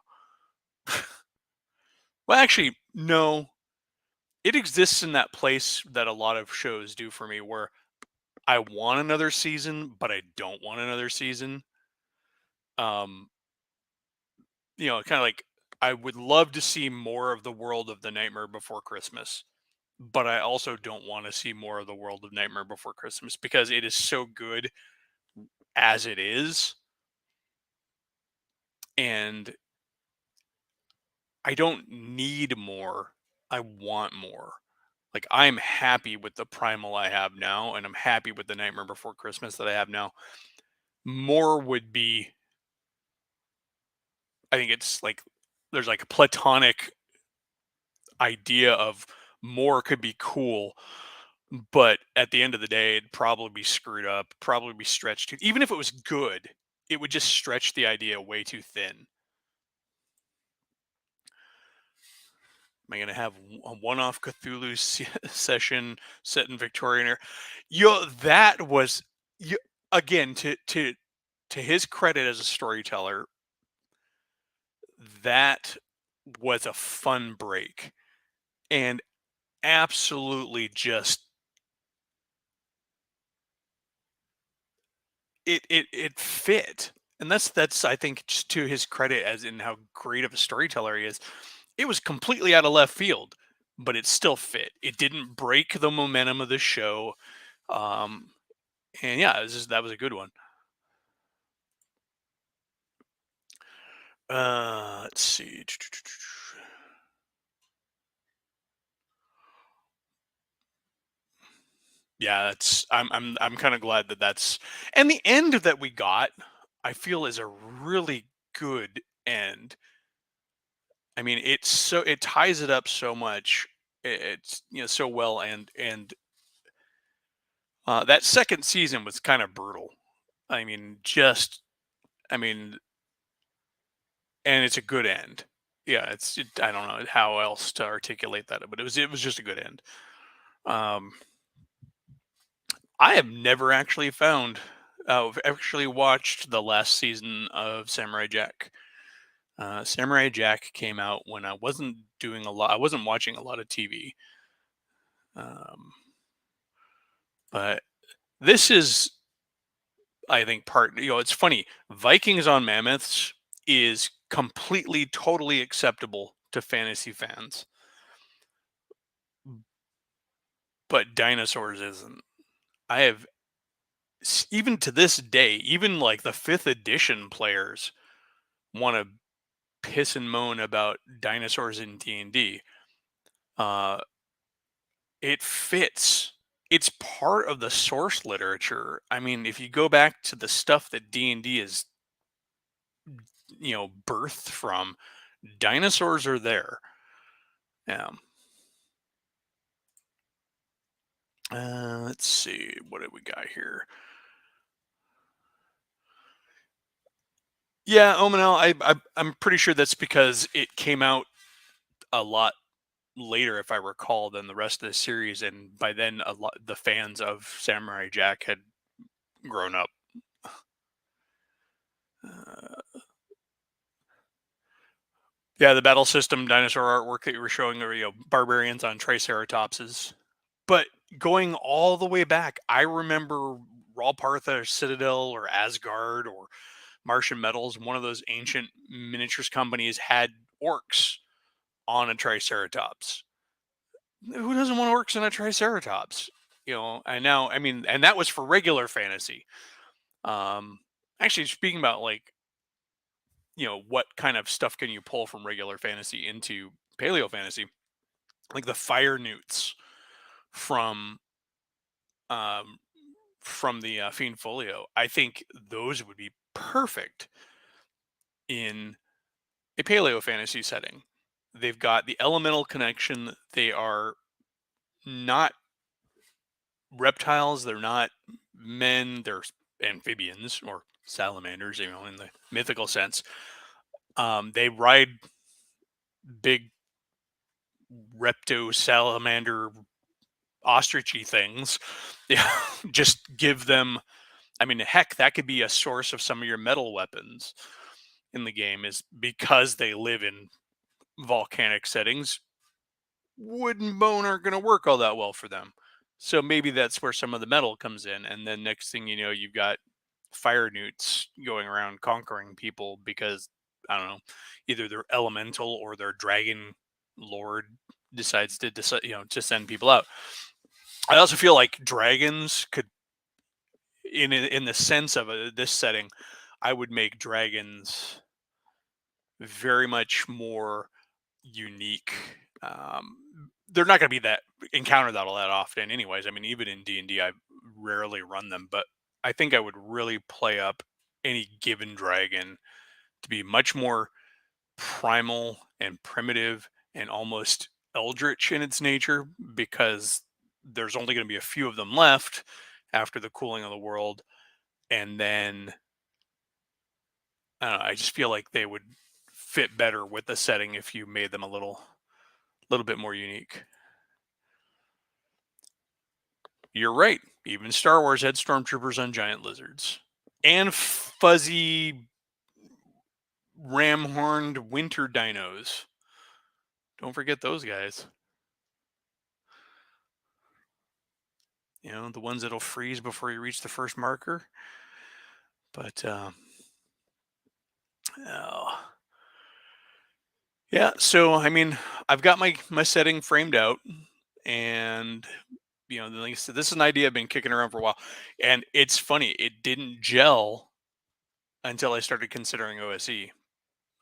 Well, actually, no. It exists in that place that a lot of shows do for me, where I want another season, but I don't want another season. Um, kind of like I would love to see more of the world of the Nightmare Before Christmas, but I also don't want to see more of the world of Nightmare Before Christmas because it is so good as it is, and I don't need more. I want more. Like, I'm happy with the primal I have now, and I'm happy with the Nightmare Before Christmas that I have now. More would be, I think it's like there's like a platonic idea of more could be cool, but at the end of the day, it'd probably be screwed up, probably be stretched too. Even if it was good, it would just stretch the idea way too thin. Am I going to have a one-off Cthulhu session set in Victorian era? That was, yo, again, to his credit as a storyteller, that was a fun break and absolutely just it fit. And that's I think just to his credit as in how great of a storyteller he is. It was completely out of left field, but it still fit. It didn't break the momentum of the show. Um, and yeah, that was a good one. Let's see. Yeah, I'm kind of glad that that's and the end that we got, I feel is a really good end. I mean, it ties it up so much. It's so well, and that second season was kind of brutal. I mean, I mean, and it's a good end. Yeah, I don't know how else to articulate that, but it was just a good end. Um, I have never actually I've actually watched the last season of Samurai Jack. Samurai Jack came out when I wasn't doing a lot. I wasn't watching a lot of TV. Um, but this is, I think, part. It's funny. Vikings on Mammoths is completely, totally acceptable to fantasy fans, but dinosaurs isn't. I have even to this day, even like the fifth edition players want to piss and moan about dinosaurs in D&D. Uh, it fits. It's part of the source literature. I mean, if you go back to the stuff that D&D is, birthed from, dinosaurs are there. Yeah. Let's see. What did we got here? Yeah, Omenel. I'm pretty sure that's because it came out a lot later, if I recall, than the rest of the series, and by then a lot the fans of Samurai Jack had grown up. Uh, yeah, the battle system dinosaur artwork that you were showing, or barbarians on triceratopses. But going all the way back, I remember Ralpartha or Citadel or Asgard or Martian Metals. One of those ancient miniatures companies had orcs on a triceratops. Who doesn't want orcs in a triceratops? And now, I mean, and that was for regular fantasy. Um, Actually, speaking about like, what kind of stuff can you pull from regular fantasy into paleo fantasy, like the fire newts from um from the Fiend Folio. I think those would be perfect in a paleo fantasy setting. They've got the elemental connection. They are not reptiles. They're not men. They're amphibians or salamanders, in the mythical sense. They ride big repto salamander ostrichy things. Yeah, just give them. I mean, heck, that could be a source of some of your metal weapons in the game, is because they live in volcanic settings. Wood and bone aren't going to work all that well for them. So maybe that's where some of the metal comes in. And then next thing you know, you've got fire newts going around conquering people because, I don't know, either they're elemental or their dragon lord decides to send people out. I also feel like dragons could, in the sense of this setting, I would make dragons very much more unique. Um, they're not going to be that encounter that all that often, anyways. I mean, even in D&D, I rarely run them, but I think I would really play up any given dragon to be much more primal and primitive and almost eldritch in its nature, because there's only going to be a few of them left after the cooling of the world. And then I don't know, I just feel like they would fit better with the setting if you made them a little bit more unique. You're right. Even Star Wars had stormtroopers on giant lizards and fuzzy ram-horned winter dinos. Don't forget those guys. The ones that'll freeze before you reach the first marker. But oh. Yeah, so I mean, I've got my setting framed out, and like I said, this is an idea I've been kicking around for a while, and it's funny, it didn't gel until I started considering OSE.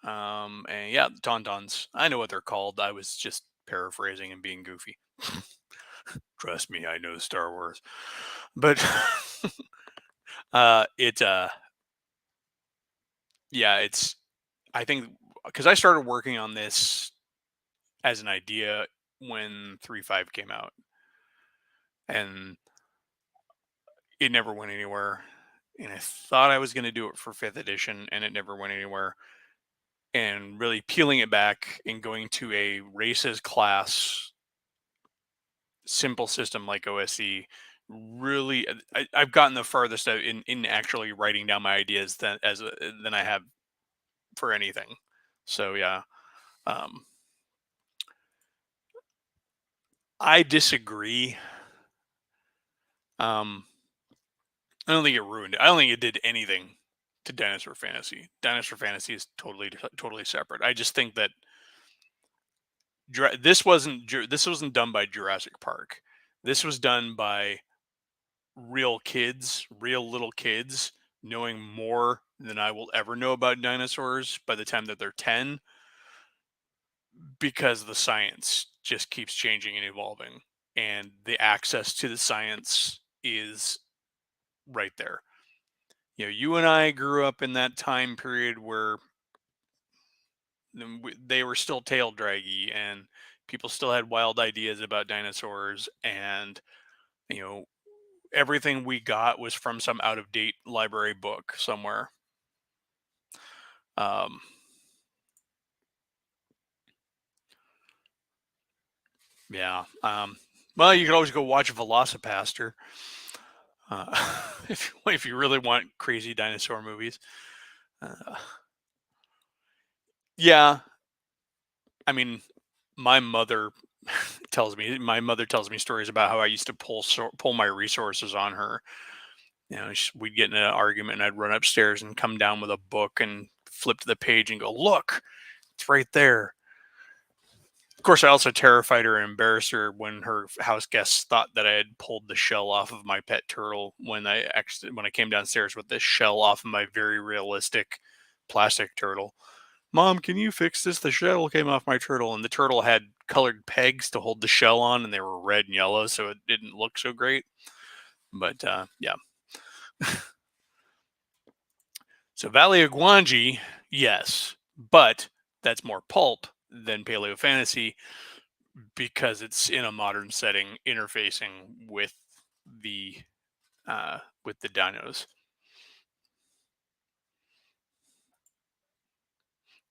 And yeah, the Tauntauns, I know what they're called. I was just paraphrasing and being goofy. Trust me, I know Star Wars. But it yeah, it's I think because I started working on this as an idea when 3.5 came out, and it never went anywhere. And I thought I was going to do it for 5th edition, and it never went anywhere. And really peeling it back and going to a races class simple system like OSE, really, I've gotten the farthest in actually writing down my ideas than I have for anything. So yeah, um, I disagree. Um, I don't think it ruined it. I don't think it did anything to Dinosaur Fantasy. Dinosaur Fantasy is totally separate. I just think that this wasn't done by Jurassic Park. This was done by real kids, real little kids, knowing more than I will ever know about dinosaurs by the time that they're 10, because the science just keeps changing and evolving, and the access to the science is right there. You and I grew up in that time period where they were still tail draggy, and people still had wild ideas about dinosaurs, and you know everything we got was from some out of date library book somewhere. um yeah. Well, you could always go watch Velocipaster, if you really want crazy dinosaur movies. uh, yeah, I mean, my mother tells me stories about how I used to pull my resources on her. We'd get in an argument, and I'd run upstairs and come down with a book and flip to the page and go, "Look, it's right there." Of course, I also terrified her and embarrassed her when her house guests thought that I had pulled the shell off of my pet turtle when I came downstairs with this shell off of my very realistic plastic turtle. "Mom, can you fix this? The shell came off my turtle," and the turtle had colored pegs to hold the shell on, and they were red and yellow, so it didn't look so great. But yeah. So Valley of Guanji, yes, but that's more pulp than Paleo-Fantasy because it's in a modern setting interfacing the with the dinos.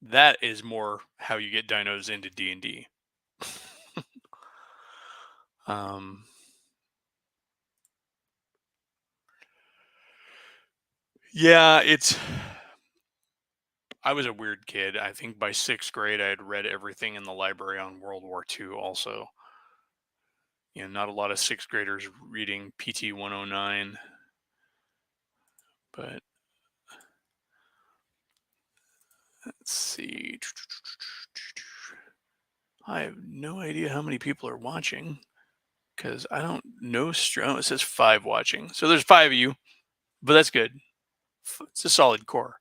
That is more how you get dinos into D&D. um, yeah, it's I was a weird kid. I think by 6th grade I had read everything in the library on World War II also. Not a lot of 6th graders reading PT 109, but let's see. I have no idea how many people are watching because I don't know. Oh, it says 5 watching. So there's 5 of you, but that's good. It's a solid core.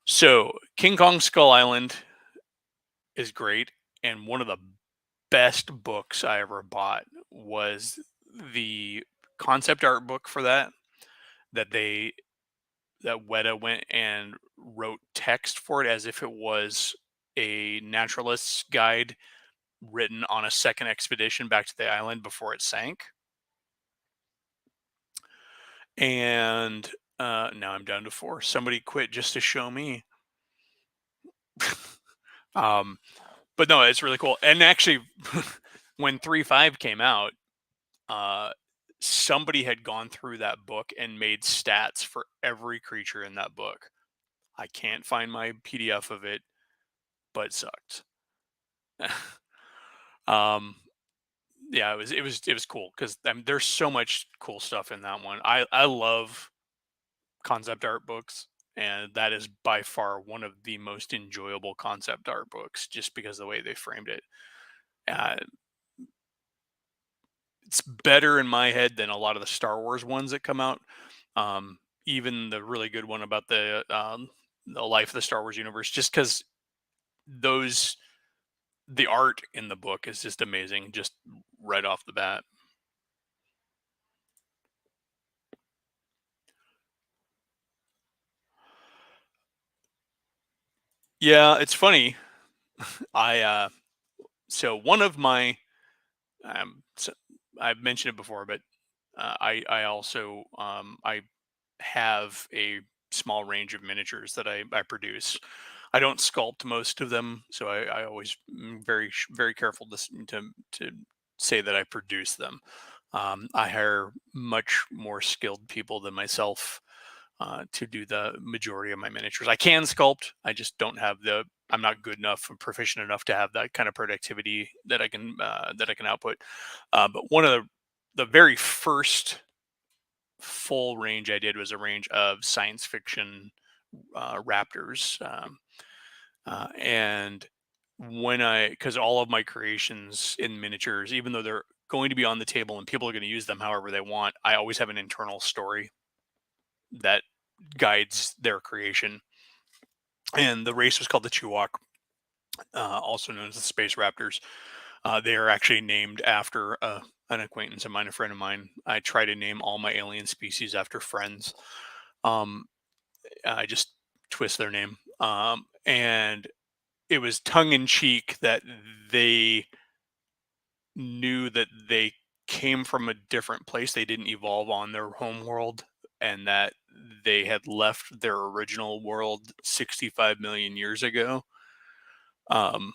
So King Kong Skull Island is great. And one of the best books I ever bought was the concept art book for that they that Weta went and wrote text for it as if it was a naturalist's guide written on a second expedition back to the island before it sank. And now I'm down to 4. Somebody quit just to show me. um, but no, it's really cool. And actually, when 3.5 came out, uh, somebody had gone through that book and made stats for every creature in that book. I can't find my PDF of it, but it sucked. um, yeah, it was cool because there's so much cool stuff in that one. I love concept art books, and that is by far one of the most enjoyable concept art books, just because of the way they framed it. Uh, it's better in my head than a lot of the Star Wars ones that come out. Even the really good one about the life of the Star Wars universe, just because those the art in the book is just amazing, just right off the bat. Yeah, it's funny. I so one of my so I've mentioned it before, but I also I have a small range of miniatures that I produce. I don't sculpt most of them, so I always very careful to say that I produce them. I hire much more skilled people than myself to do the majority of my miniatures. I can sculpt. I just don't have the. I'm not good enough and proficient enough to have that kind of productivity that I can output. But one of the very first full range I did was a range of science fiction raptors, and because all of my creations in miniatures, even though they're going to be on the table and people are going to use them however they want, I always have an internal story that guides their creation. And the race was called the Chewok, also known as the Space Raptors. They are actually named after an acquaintance of mine, a friend of mine. I try to name all my alien species after friends. Um, I just twist their name. And it was tongue in cheek that they knew that they came from a different place. They didn't evolve on their home world, and that they had left their original world 65 million years ago. Um,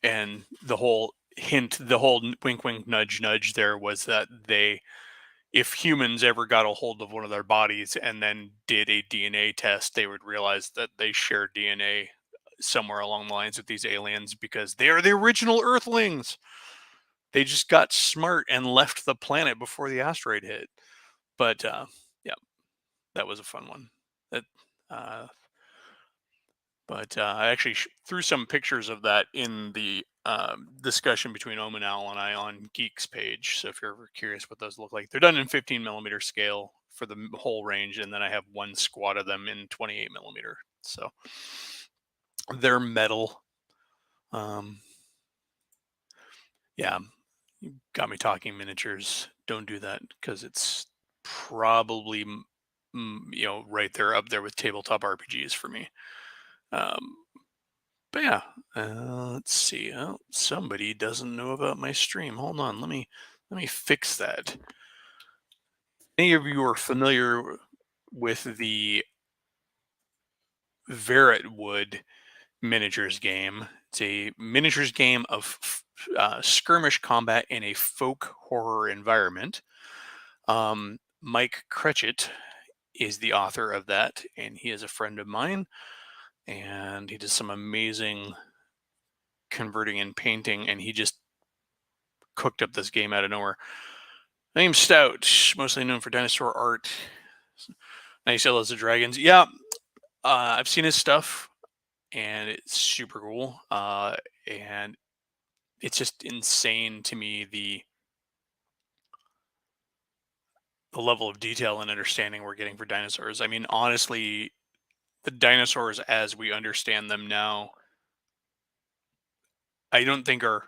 and the whole the whole wink, wink, nudge, nudge there was that if humans ever got a hold of one of their bodies and then did a DNA test, they would realize that they share DNA somewhere along the lines with these aliens because they are the original Earthlings. They just got smart and left the planet before the asteroid hit. But yeah, that was a fun one. That, uh, but I actually threw some pictures of that in the discussion between Omanal and I on Geek's page. So if you're ever curious what those look like, they're done in 15 millimeter scale for the whole range, and then I have one squad of them in 28 millimeter. So they're metal. Um, yeah, you got me talking miniatures. Don't do that because it's probably right there up there with tabletop RPGs for me. Um, but yeah, let's see. Oh, somebody doesn't know about my stream. Hold on, let me fix that. Any of you are familiar with the Veritwood miniatures game? It's a miniatures game of skirmish combat in a folk horror environment. Mike Cretchit is the author of that, and he is a friend of mine, and he does some amazing converting and painting, and he just cooked up this game out of nowhere. Name's Stout, mostly known for dinosaur art. Nice Yellows of Dragons. Yeah, I've seen his stuff, and it's super cool. And it's just insane to me the level of detail and understanding we're getting for dinosaurs. I mean, honestly, the dinosaurs as we understand them now, I don't think are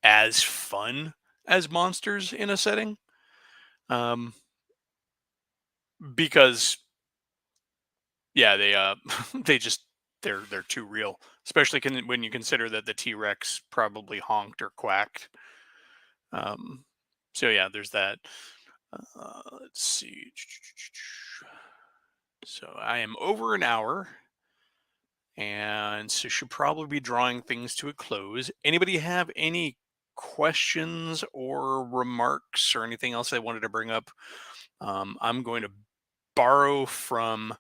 as fun as monsters in a setting. Um, because yeah, they they just they're too real, especially when you consider that the T-Rex probably honked or quacked. Um, so yeah, there's that. Let's see. So I am over an hour, and so should probably be drawing things to a close. Anybody have any questions or remarks or anything else I wanted to bring up? I'm going to borrow from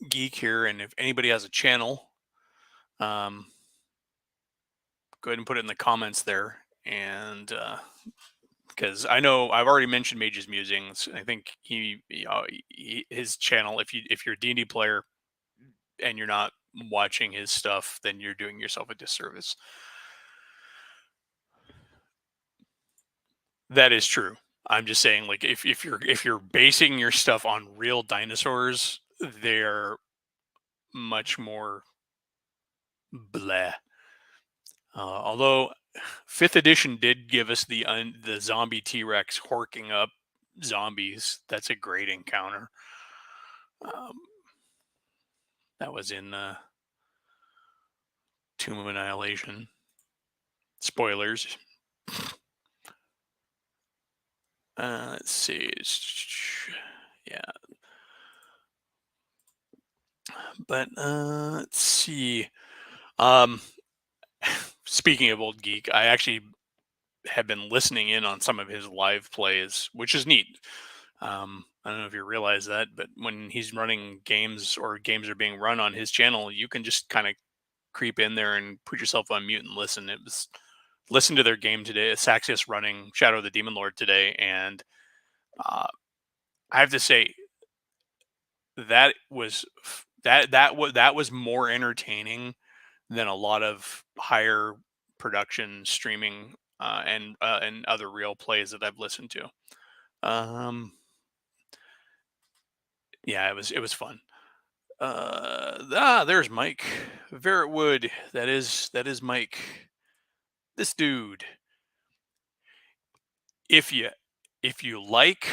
Geek here, and if anybody has a channel, um, go ahead and put it in the comments there. And because I know I've already mentioned Mage's Musings, I think his channel. If you're a D&D player and you're not watching his stuff, then you're doing yourself a disservice. That is true. I'm just saying, like, if you're basing your stuff on real dinosaurs, they're much more bleh. Although fifth edition did give us the zombie T-Rex horking up zombies. That's a great encounter. Um, that was in Tomb of Annihilation. Spoilers. Let's see. Yeah, but let's see. Um, Speaking of old geek, I actually have been listening in on some of his live plays, which is neat. I don't know if you realize that, but when he's running games or games are being run on his channel, you can just kind of creep in there and put yourself on mute and listen. It was listen to their game today. Saxius running Shadow of the Demon Lord today, and uh, I have to say that was that was more entertaining than a lot of higher production streaming and other real plays that I've listened to. Um, yeah, it was fun. There's Mike Verrettwood. That is Mike. This dude. If you if you like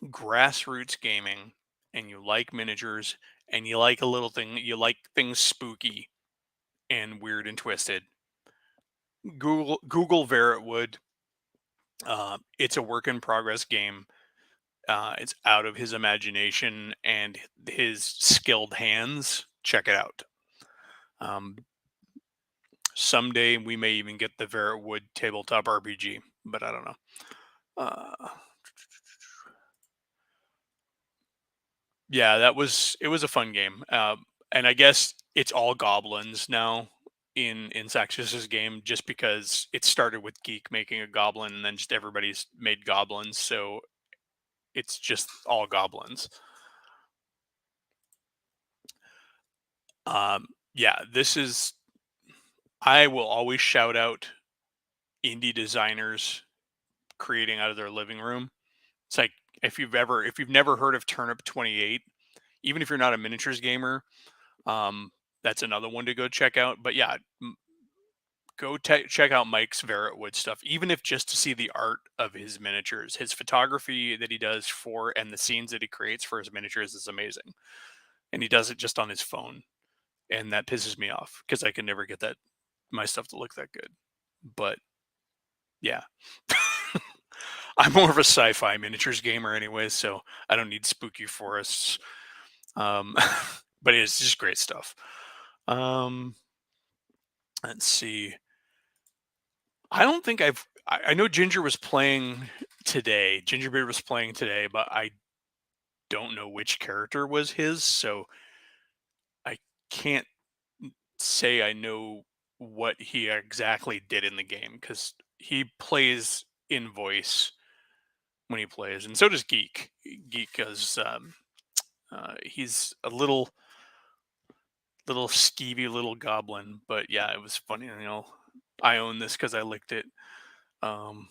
grassroots gaming and you like miniatures and you like a little thing, you like things spooky and weird and twisted. Google Verrettwood. It's a work in progress game. It's out of his imagination and his skilled hands. Check it out. Um, Someday we may even get the Verrettwood tabletop RPG, but I don't know. Uh, yeah, it was a fun game, and I guess it's all goblins now in Saxius's game, just because it started with Geek making a goblin, and then just everybody's made goblins, so it's just all goblins. Um, yeah, this is. I will always shout out indie designers creating out of their living room. It's like if you've never heard of Turnip 28, even if you're not a miniatures gamer, um, that's another one to go check out. But yeah, go check out Mike's Verrettwood stuff, even if just to see the art of his miniatures. His photography that he does for and the scenes that he creates for his miniatures is amazing. And he does it just on his phone. And that pisses me off because I can never get that my stuff to look that good. But yeah. I'm more of a sci-fi miniatures gamer anyway, so I don't need spooky forests. Um, but it's just great stuff. Um, let's see. I don't think I know Ginger was playing today. Gingerbeard was playing today, but I don't know which character was his, so I can't say I know what he exactly did in the game because he plays in voice when he plays, and so does Geek. Geek is he's a little skeevy little goblin, but yeah, it was funny. I own this because I licked it. Um,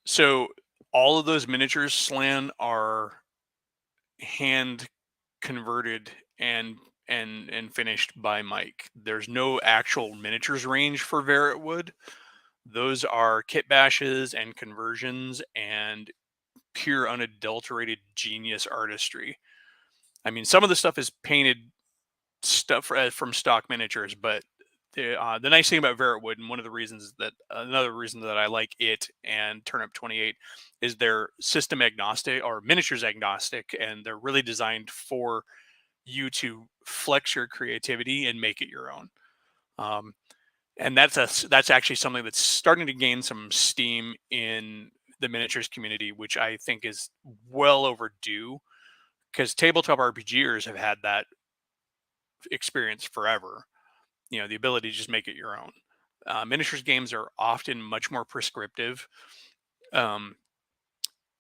so all of those miniatures, Slan, are hand converted and finished by Mike. There's no actual miniatures range for Verrettwood. Those are kit bashes and conversions and pure unadulterated genius artistry. I mean, some of the stuff is painted stuff from stock miniatures, but the nice thing about Verrettwood, and one of the reasons that another reason that I like it and Turnip 28 is they're system agnostic or miniatures agnostic, and they're really designed for you to flex your creativity and make it your own. Um, and that's actually something that's starting to gain some steam in the miniatures community, which I think is well overdue because tabletop RPGers have had that experience forever. The ability to just make it your own. Miniatures games are often much more prescriptive um,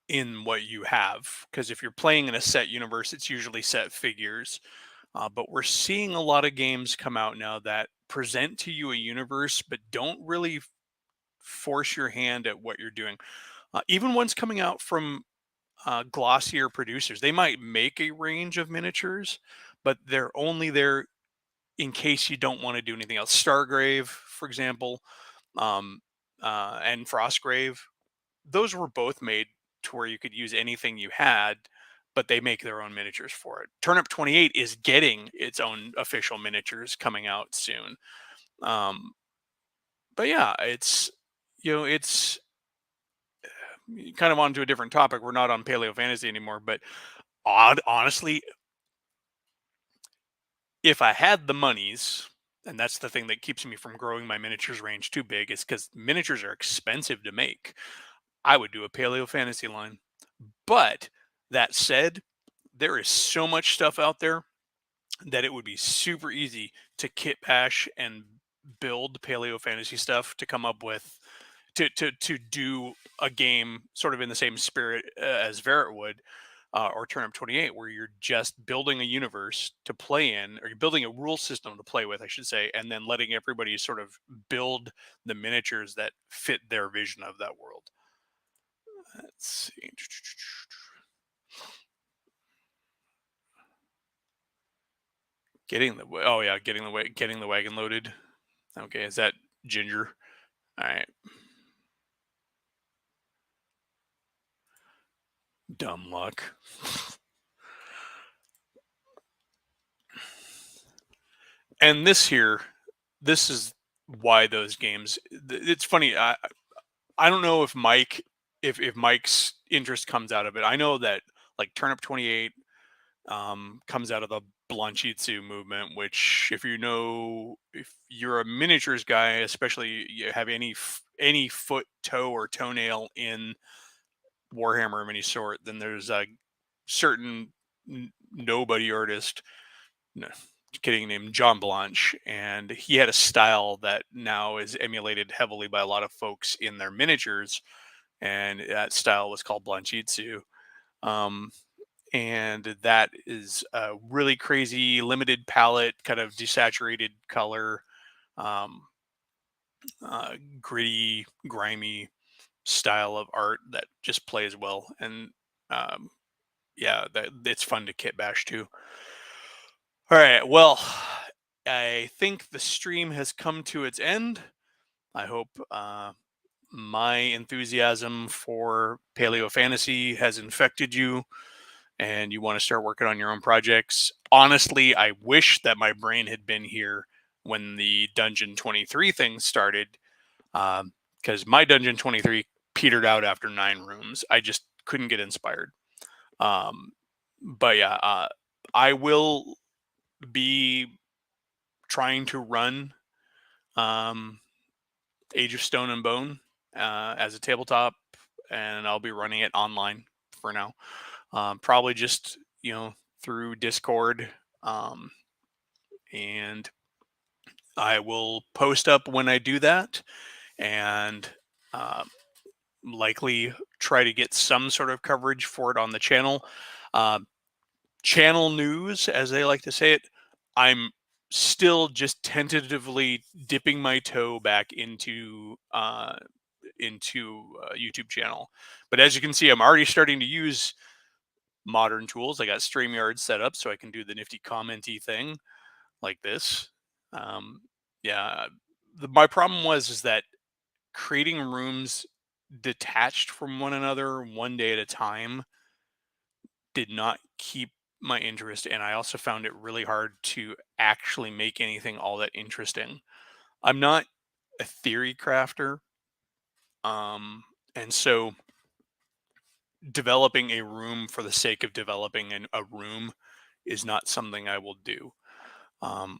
in what you have because if you're playing in a set universe, it's usually set figures. But we're seeing a lot of games come out now that present to you a universe, but don't really force your hand at what you're doing. Even ones coming out from glossier producers, they might make a range of miniatures, but they're only there in case you don't want to do anything else. Stargrave, for example, um, and Frostgrave, those were both made to where you could use anything you had, but they make their own miniatures for it. Turnip 28 is getting its own official miniatures coming out soon. Um, but yeah, it's kind of on to a different topic. We're not on Paleo-Fantasy anymore, but honestly, if I had the monies, and that's the thing that keeps me from growing my miniatures range too big, is because miniatures are expensive to make. I would do a Paleo-Fantasy line. But that said, there is so much stuff out there that it would be super easy to kit bash and build Paleo-Fantasy stuff to come up with to do a game sort of in the same spirit as Verrettwood or Turnip 28, where you're just building a universe to play in, or you're building a rule system to play with, I should say, and then letting everybody sort of build the miniatures that fit their vision of that world. Let's see. Getting the wagon loaded. Okay, is that Ginger? All right, dumb luck. And this is why those games. It's funny. I don't know if if Mike's interest comes out of it. I know that like Turnip 28 comes out of the Blanchitsu movement, which if you're a miniatures guy, especially you have any foot, toe, or toenail in Warhammer of any sort, then there's a certain nobody artist, no, kidding, named John Blanche, and he had a style that now is emulated heavily by a lot of folks in their miniatures, and that style was called Blanchitsu. Um, and that is a really crazy limited palette, kind of desaturated color, um, gritty, grimy style of art that just plays well. And um, yeah, that it's fun to kit bash too. All right, well, I think the stream has come to its end. I hope my enthusiasm for Paleo-Fantasy has infected you and you want to start working on your own projects. Honestly, I wish that my brain had been here when the Dungeon 23 thing started, because my Dungeon 23 petered out after 9 rooms. I just couldn't get inspired. But yeah, I will be trying to run Age of Stone and Bone as a tabletop, and I'll be running it online for now. Probably just through Discord, and I will post up when I do that, and uh, likely try to get some sort of coverage for it on the channel. Uh, Channel news, as they like to say it. I'm still just tentatively dipping my toe back into YouTube channel. But as you can see, I'm already starting to use modern tools. I got StreamYard set up so I can do the nifty commenty thing like this. Um, yeah, my problem is that creating rooms detached from one another one day at a time did not keep my interest, and I also found it really hard to actually make anything all that interesting. I'm not a theory crafter, and so developing a room for the sake of developing a room is not something I will do. Um,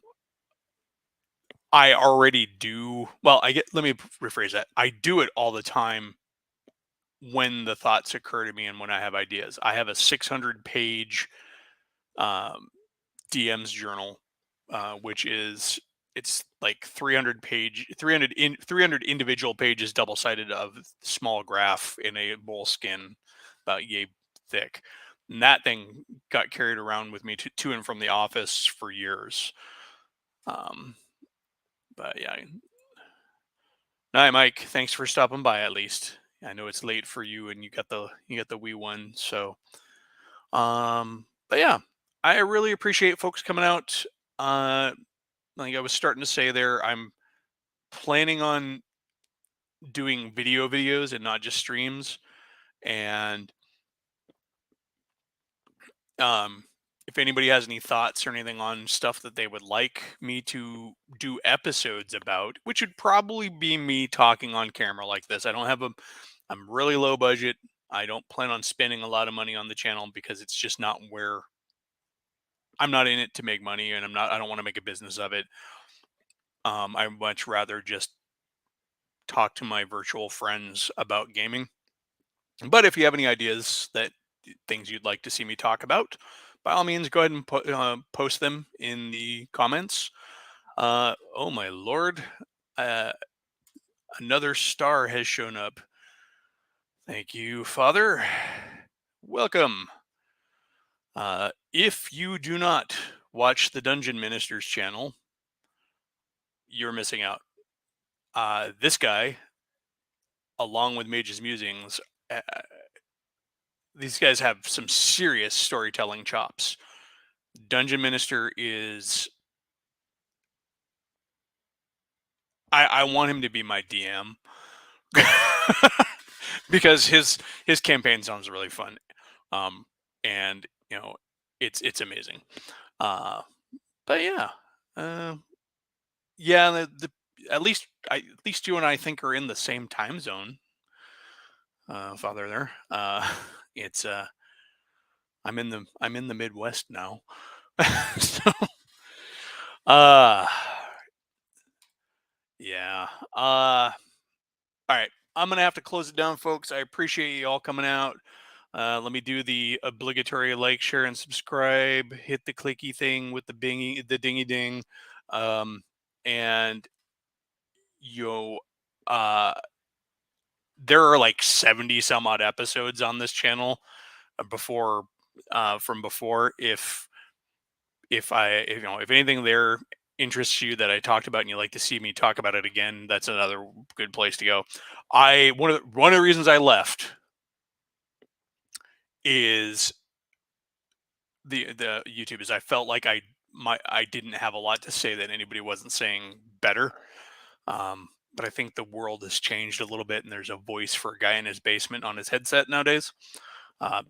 I already do well. Let me rephrase that. I do it all the time when the thoughts occur to me and when I have ideas. I have a 600-page um, DM's journal, which is it's like 300 individual pages, double sided of small graph in a moleskin about yay thick. And that thing got carried around with me to and from the office for years. Um, but yeah, hi Mike, thanks for stopping by. At least I know it's late for you, and you got the wee one. So, but yeah, I really appreciate folks coming out. Like I was starting to say there, I'm planning on doing videos and not just streams. And um, if anybody has any thoughts or anything on stuff that they would like me to do episodes about, which would probably be me talking on camera like this. I'm really low budget. I don't plan on spending a lot of money on the channel because it's just not where I'm not in it to make money, and I don't want to make a business of it. I'd much rather just talk to my virtual friends about gaming. But if you have any ideas that things you'd like to see me talk about, by all means, go ahead and post them in the comments. Oh my lord, uh, another star has shown up. Thank you, Father. Welcome. If you do not watch the Dungeon Minister's channel, you're missing out. This guy, along with Mage's Musings, uh, these guys have some serious storytelling chops. Dungeon Minister is I want him to be my DM because his campaign sounds really fun, and it's amazing. Uh, but yeah, uh, yeah, at least you and I think are in the same time zone, Father. There, it's I'm in the Midwest now, so uh, yeah. All right. I'm going to have to close it down, folks. I appreciate you all coming out. Let me do the obligatory like, share, and subscribe. Hit the clicky thing with the dingy ding. And yo, uh, there are like 70 some odd episodes on this channel before, from before. If anything there interests you that I talked about and you like to see me talk about it again, that's another good place to go. One of the reasons I left is the YouTube is I felt like I I didn't have a lot to say that anybody wasn't saying better. But I think the world has changed a little bit, and there's a voice for a guy in his basement on his headset nowadays.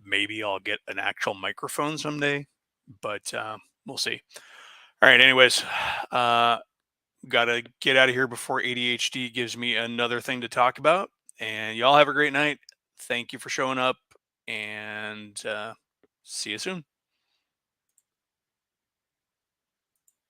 Maybe I'll get an actual microphone someday, but we'll see. All right. Anyways, gotta get out of here before ADHD gives me another thing to talk about. And y'all have a great night. Thank you for showing up, and see you soon.